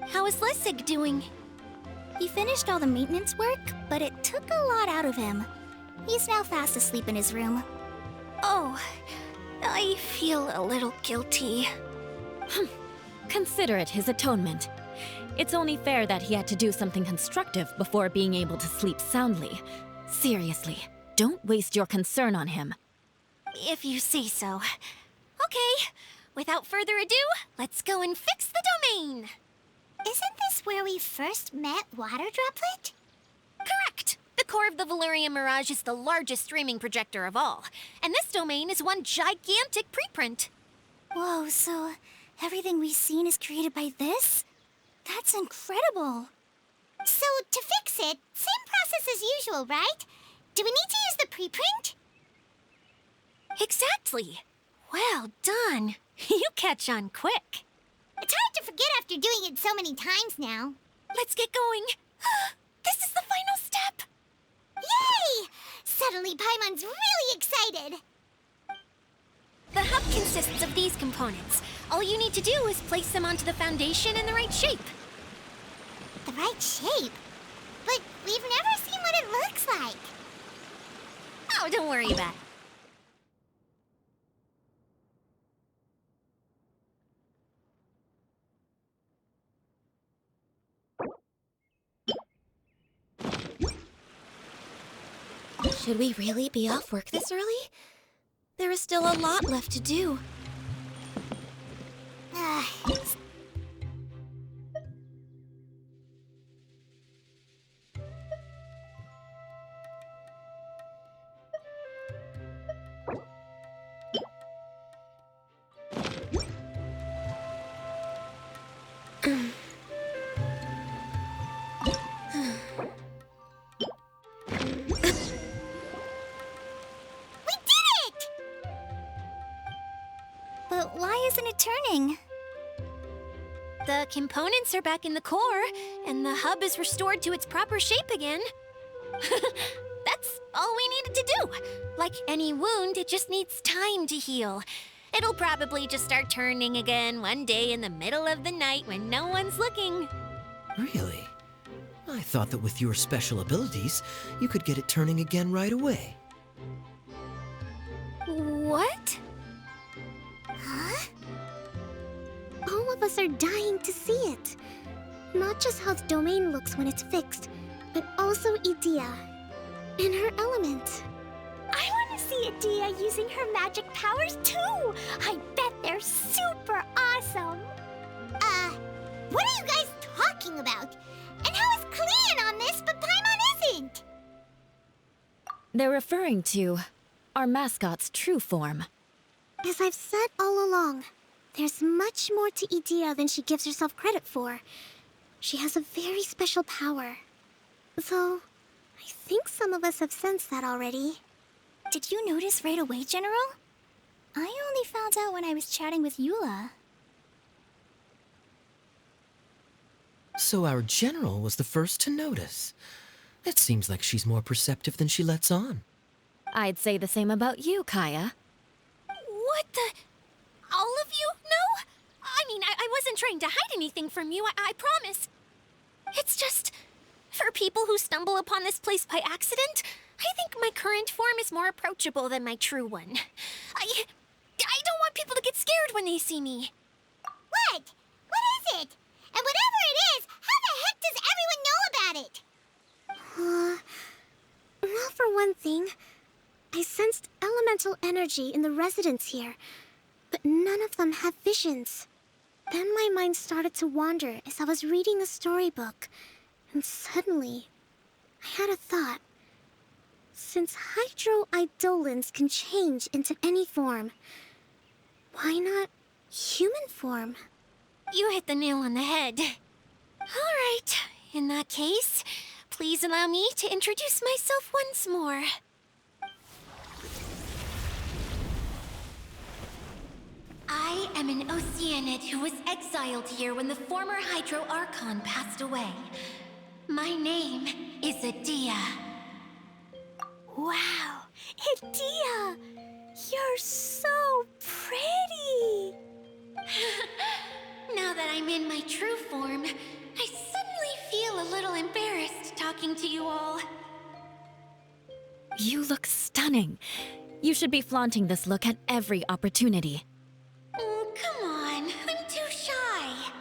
How is Lessig doing? He finished all the maintenance work, but it took a lot out of him. He's now fast asleep in his room. Oh, I feel a little guilty. Consider it his atonement. It's only fair that he had to do something constructive before being able to sleep soundly. Seriously, don't waste your concern on him. If you say so. Okay, without further ado, let's go and fix the domain! Isn't this where we first met Water Droplet? Correct! The core of the Valerian Mirage is the largest streaming projector of all, and this domain is one gigantic preprint. Whoa, so everything we've seen is created by this? That's incredible! So, to fix it, same process as usual, right? Do we need to use the preprint? Exactly! Well done! You catch on quick. It's hard to forget after doing it so many times now. Let's get going. This is the final step! Yay! Suddenly Paimon's really excited! The hub consists of these components. All you need to do is place them onto the foundation in the right shape. The right shape? But we've never seen what it looks like. Oh, don't worry about it. Should we really be off work this early? There is still a lot left to do. But why isn't it turning? The components are back in the core, and the hub is restored to its proper shape again. That's all we needed to do. Like any wound, it just needs time to heal. It'll probably just start turning again one day in the middle of the night when no one's looking. Really? I thought that with your special abilities, you could get it turning again right away. What? Huh? All of us are dying to see it. Not just how the domain looks when it's fixed, but also Idea and her element. I want to see Idea using her magic powers too! I bet they're super awesome! What are you guys talking about? And how is Clean on this, but Paimon isn't? They're referring to our mascot's true form. As I've said all along, there's much more to Idea than she gives herself credit for. She has a very special power. Though, I think some of us have sensed that already. Did you notice right away, General? I only found out when I was chatting with Eula. So our general was the first to notice. It seems like she's more perceptive than she lets on. I'd say the same about you, Kaya. What the? All of you? No? I mean, I wasn't trying to hide anything from you, I promise. It's just, for people who stumble upon this place by accident, I think my current form is more approachable than my true one. I don't want people to get scared when they see me. What? What is it? And whatever it is, how the heck does everyone know about it? Well, for one thing, I sensed elemental energy in the residents here, but none of them have visions. Then my mind started to wander as I was reading a storybook, and suddenly, I had a thought. Since hydroidolins can change into any form, why not human form? You hit the nail on the head. All right, in that case, please allow me to introduce myself once more. I am an Oceanid who was exiled here when the former Hydro Archon passed away. My name is Adia. Wow, Adia! You're so pretty! Now that I'm in my true form, I suddenly feel a little embarrassed talking to you all. You look stunning. You should be flaunting this look at every opportunity. Come on, I'm too shy.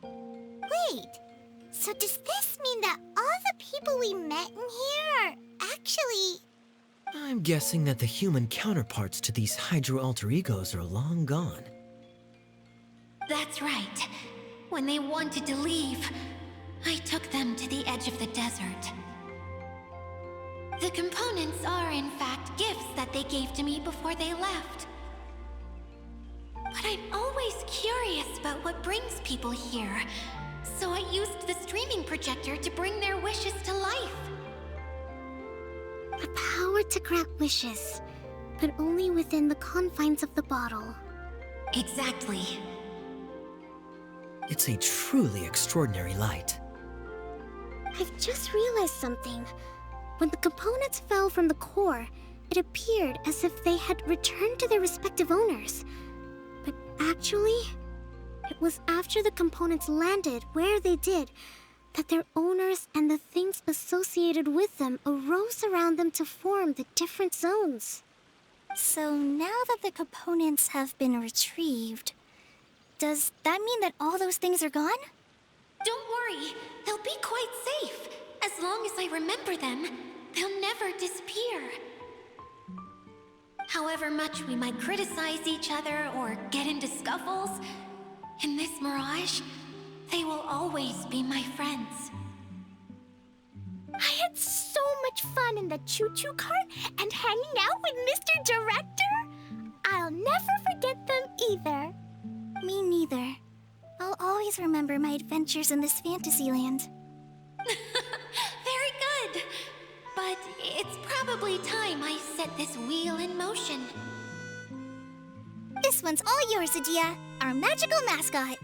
Wait, so does this mean that all the people we met in here are actually... I'm guessing that the human counterparts to these Hydro alter egos are long gone. That's right. When they wanted to leave, I took them to the edge of the desert. The components are, in fact, gifts that they gave to me before they left. But I'm always curious about what brings people here, so I used the streaming projector to bring their wishes to life. The power to grant wishes, but only within the confines of the bottle. Exactly. It's a truly extraordinary light. I've just realized something. When the components fell from the core, it appeared as if they had returned to their respective owners. But actually, it was after the components landed where they did that their owners and the things associated with them arose around them to form the different zones. So now that the components have been retrieved, does that mean that all those things are gone? Don't worry, they'll be quite safe. As long as I remember them, they'll never disappear. However much we might criticize each other or get into scuffles, in this mirage, they will always be my friends. I had so much fun in the choo-choo cart and hanging out with Mr. Director. I'll never forget them either. Me neither. I'll always remember my adventures in this fantasy land. Very good. But it's probably time I set this wheel in motion. This one's all yours, Adia, our magical mascot.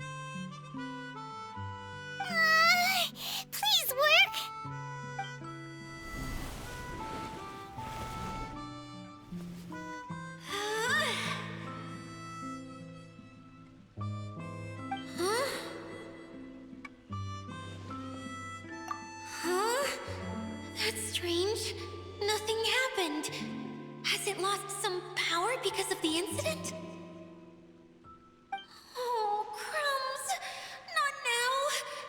Please work! That's strange. Nothing happened. Has it lost some power because of the incident? Oh, crumbs. Not now.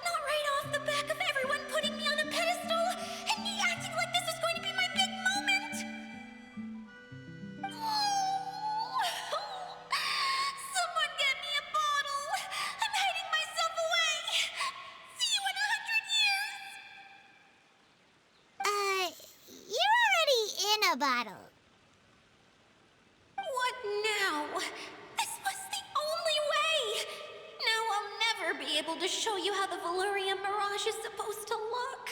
Not right off the back of everyone putting me on a pedestal and me acting like this was going to be my big moment. Someone get me a bottle. I'm hiding myself away. See you in 100 years. You're already in a bottle. What now? This was the only way! Now I'll never be able to show you how the Valyria Mirage is supposed to look.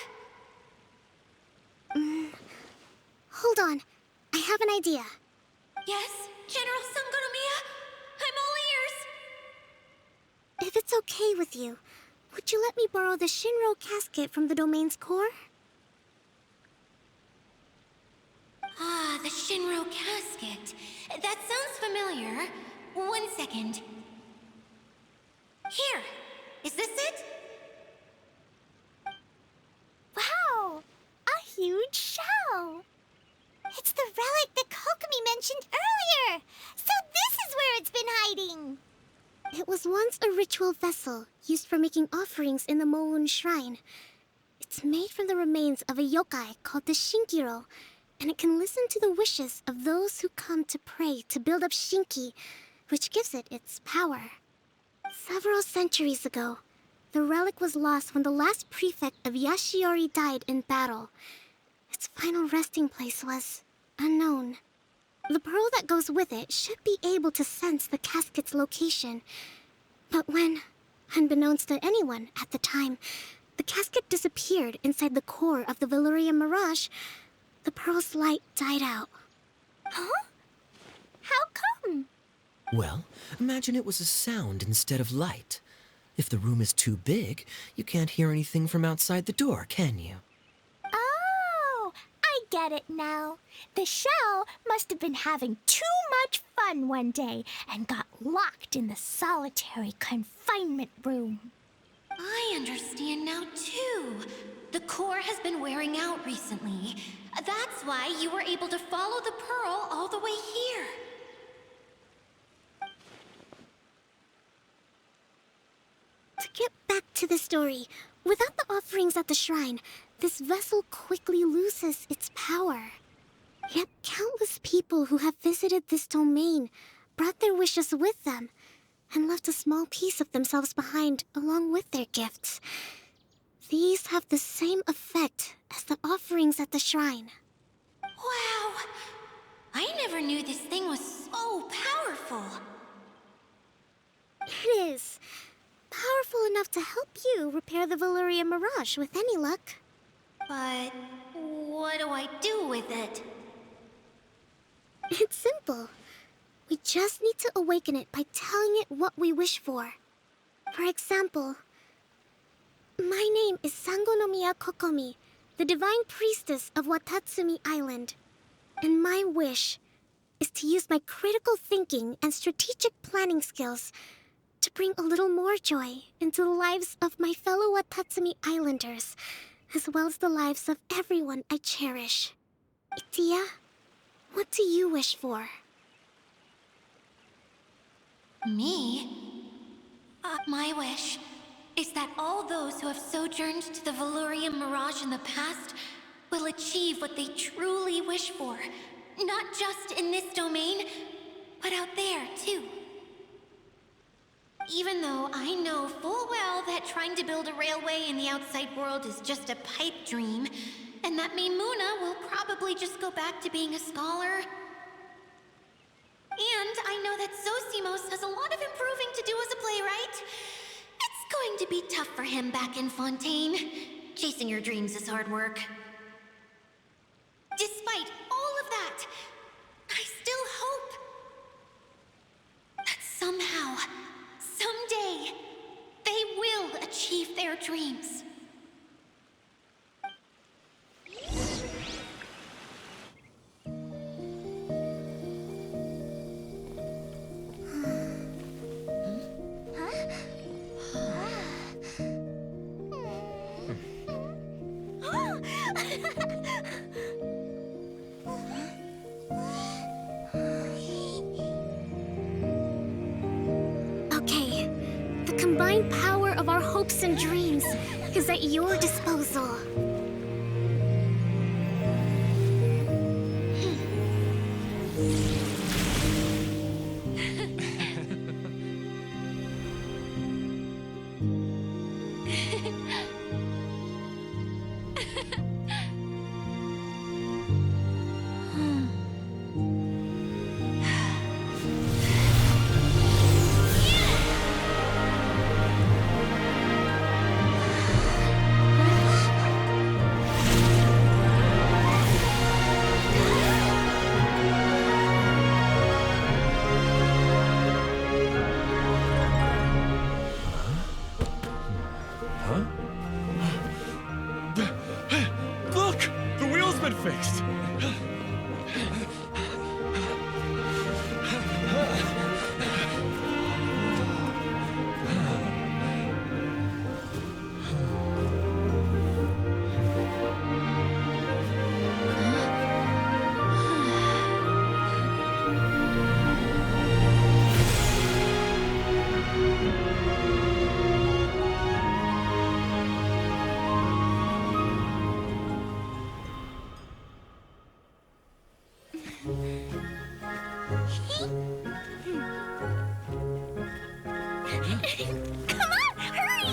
Hold on. I have an idea. Yes, General Sangonomiya? I'm all ears. If it's okay with you, would you let me borrow the Shinro casket from the domain's core? Ah, the Shinro casket. That sounds familiar. 1 second. Here. Is this it? Wow! A huge shell! It's the relic that Kokomi mentioned earlier! So this is where it's been hiding! It was once a ritual vessel used for making offerings in the Moon Shrine. It's made from the remains of a yokai called the Shinkiro, and it can listen to the wishes of those who come to pray to build up Shinki, which gives it its power. Several centuries ago, the relic was lost when the last prefect of Yashiori died in battle. Its final resting place was unknown. The pearl that goes with it should be able to sense the casket's location. But when, unbeknownst to anyone at the time, the casket disappeared inside the core of the Valyria Mirage, the pearl's light died out. Huh? How come? Well, imagine it was a sound instead of light. If the room is too big, you can't hear anything from outside the door, can you? Oh, I get it now. The shell must have been having too much fun one day and got locked in the solitary confinement room. I understand now, too. The core has been wearing out recently. That's why you were able to follow the pearl all the way here. To get back to the story, without the offerings at the shrine, this vessel quickly loses its power. Yet countless people who have visited this domain brought their wishes with them and left a small piece of themselves behind along with their gifts. These have the same effect as the offerings at the shrine. Wow! I never knew this thing was so powerful. It is. Powerful enough to help you repair the Valyria Mirage with any luck. But what do I do with it? It's simple. We just need to awaken it by telling it what we wish for. For example, my name is Sangonomiya Kokomi, the divine priestess of Watatsumi Island. And my wish is to use my critical thinking and strategic planning skills to bring a little more joy into the lives of my fellow Watatsumi Islanders, as well as the lives of everyone I cherish. Itia, what do you wish for? Me? My wish is that all those who have sojourned to the Valyria Mirage in the past will achieve what they truly wish for. Not just in this domain, but out there, too. Even though I know full well that trying to build a railway in the outside world is just a pipe dream, and that Maimuna will probably just go back to being a scholar. And I know that Zosimos has a lot of improving to do as a playwright. It's going to be tough for him back in Fontaine. Chasing your dreams is hard work. Despite all of that, I still hope that somehow, someday, they will achieve their dreams. Okay, the combined power of our hopes and dreams is at your disposal. Look! The wheel's been fixed! Come on, hurry!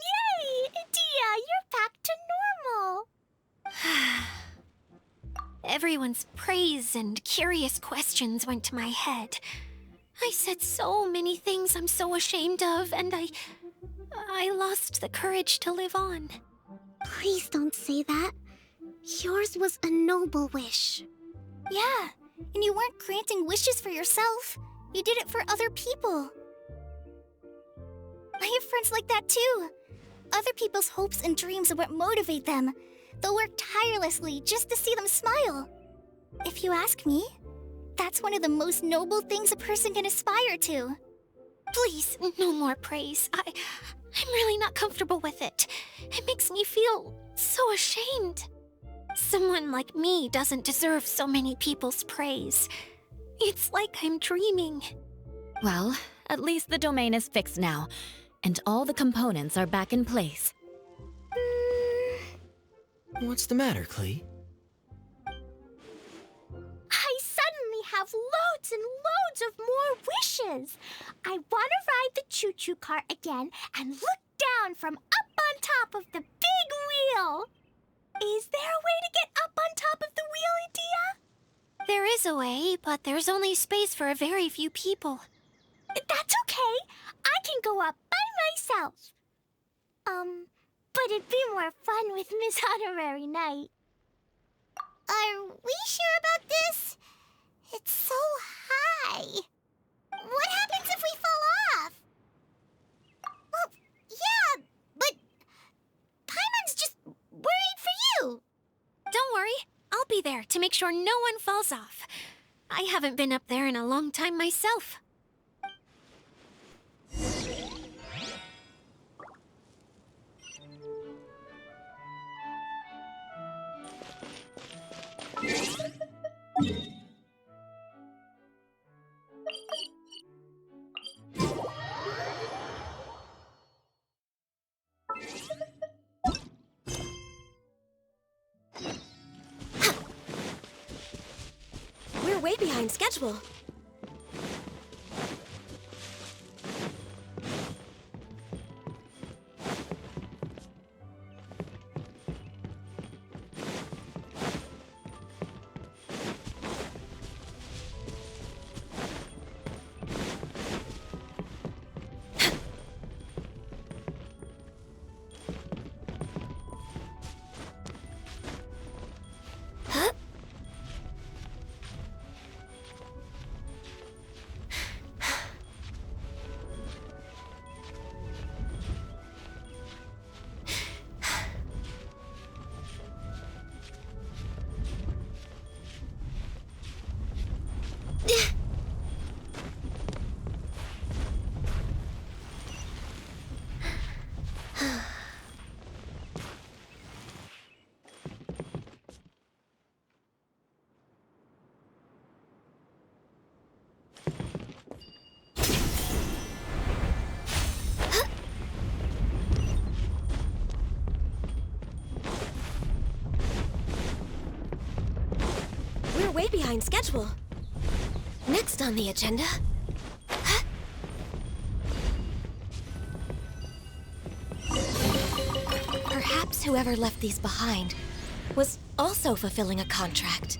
Yay! Dia, you're back to normal. Everyone's praise and curious questions went to my head. I said so many things I'm so ashamed of, and I lost the courage to live on. Please don't say that. Yours was a noble wish. Yeah, and you weren't granting wishes for yourself. You did it for other people. I have friends like that too. Other people's hopes and dreams are what motivate them. They'll work tirelessly just to see them smile. If you ask me, that's one of the most noble things a person can aspire to. Please, no more praise. I'm really not comfortable with it. It makes me feel so ashamed. Someone like me doesn't deserve so many people's praise. It's like I'm dreaming. Well, at least the domain is fixed now, and all the components are back in place. What's the matter, Klee? I suddenly have loads and loads of more wishes. I want to ride the choo-choo cart again and look down from up on top of the big wheel. Is there a way to get up on top of the wheel, Edea? There is a way, but there's only space for a very few people. That's okay. I can go up by myself. But it'd be more fun with Miss Honorary Knight. Are we sure about this? It's so high. What happens if we fall off? Well, yeah, but Paimon's just worried for you. Don't worry, I'll be there to make sure no one falls off. I haven't been up there in a long time myself. We're way behind schedule. We're way behind schedule. Next on the agenda... Perhaps whoever left these behind was also fulfilling a contract.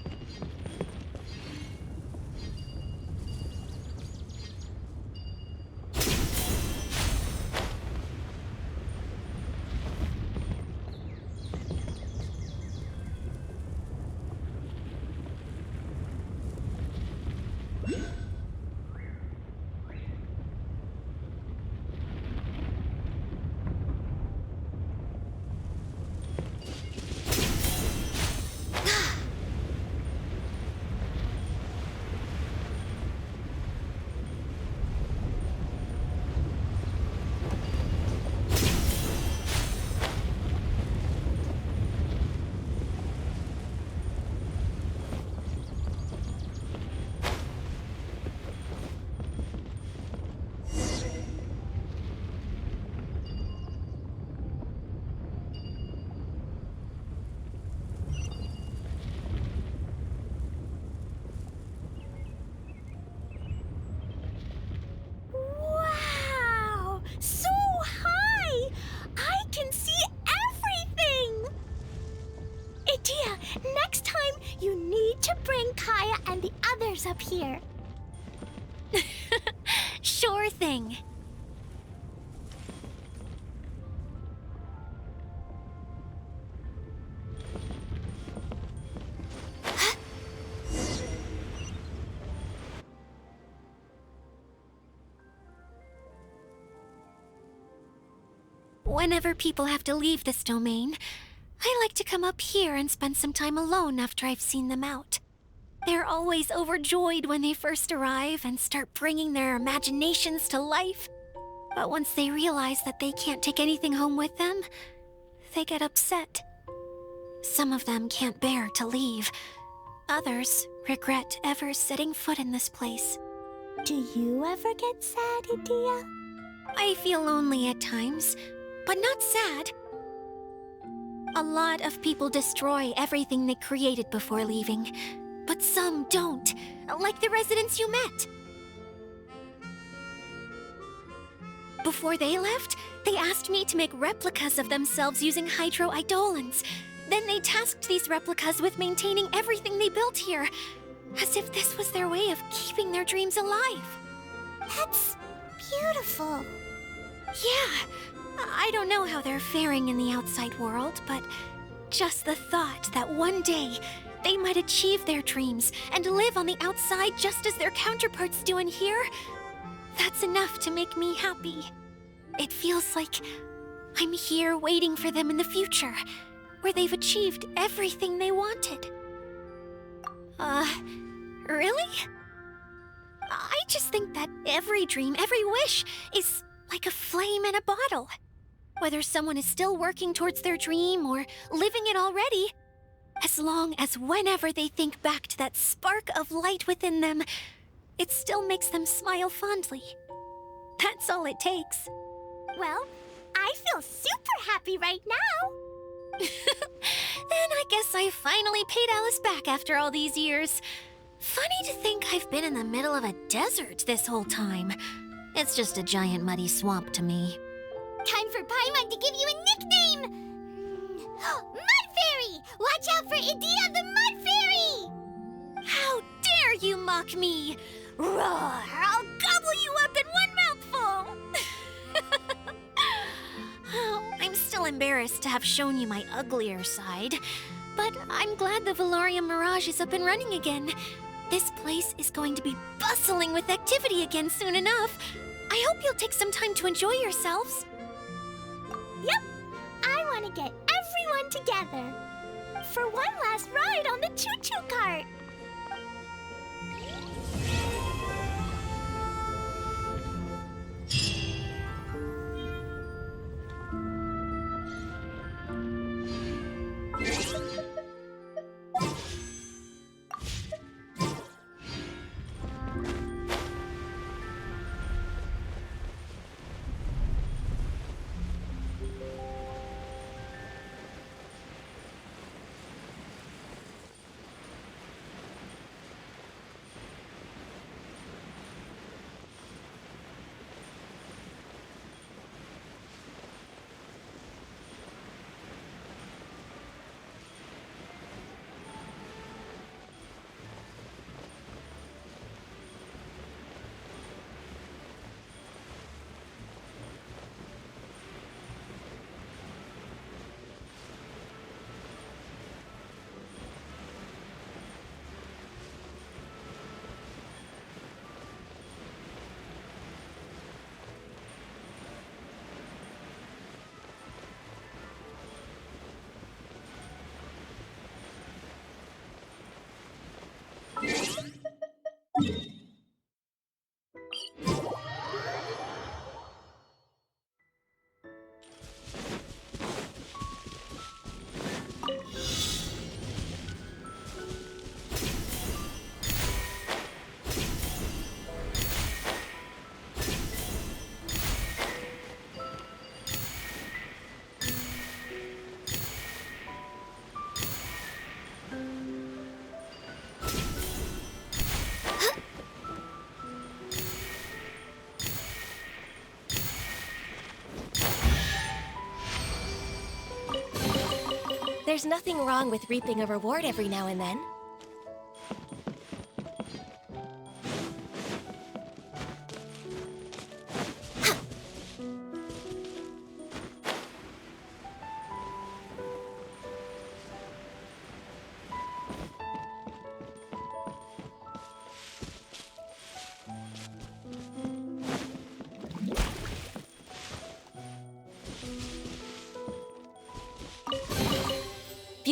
here. Sure thing. Whenever people have to leave this domain, I like to come up here and spend some time alone after I've seen them out. They're always overjoyed when they first arrive and start bringing their imaginations to life. But once they realize that they can't take anything home with them, they get upset. Some of them can't bear to leave. Others regret ever setting foot in this place. Do you ever get sad, Idia? I feel lonely at times, but not sad. A lot of people destroy everything they created before leaving, but some don't, like the residents you met. Before they left, they asked me to make replicas of themselves using hydroidolons. Then they tasked these replicas with maintaining everything they built here, as if this was their way of keeping their dreams alive. That's beautiful. Yeah, I don't know how they're faring in the outside world, but just the thought that one day they might achieve their dreams and live on the outside just as their counterparts do in here, that's enough to make me happy. It feels like I'm here waiting for them in the future, where they've achieved everything they wanted. Really? I just think that every dream, every wish is like a flame in a bottle. Whether someone is still working towards their dream or living it already, as long as whenever they think back to that spark of light within them, it still makes them smile fondly. That's all it takes. Well, I feel super happy right now. Then I guess I finally paid Alice back after all these years. Funny to think I've been in the middle of a desert this whole time. It's just a giant muddy swamp to me. Time for Paimon to give you a nickname! Mud Fairy! Watch out for Idia the Mud Fairy! How dare you mock me! Roar! I'll gobble you up in one mouthful! Oh, I'm still embarrassed to have shown you my uglier side, but I'm glad the Valorium Mirage is up and running again. This place is going to be bustling with activity again soon enough. I hope you'll take some time to enjoy yourselves. Yep, I want to get everyone together for one last ride on the choo-choo cart. There's nothing wrong with reaping a reward every now and then.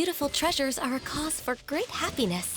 beautiful treasures are a cause for great happiness.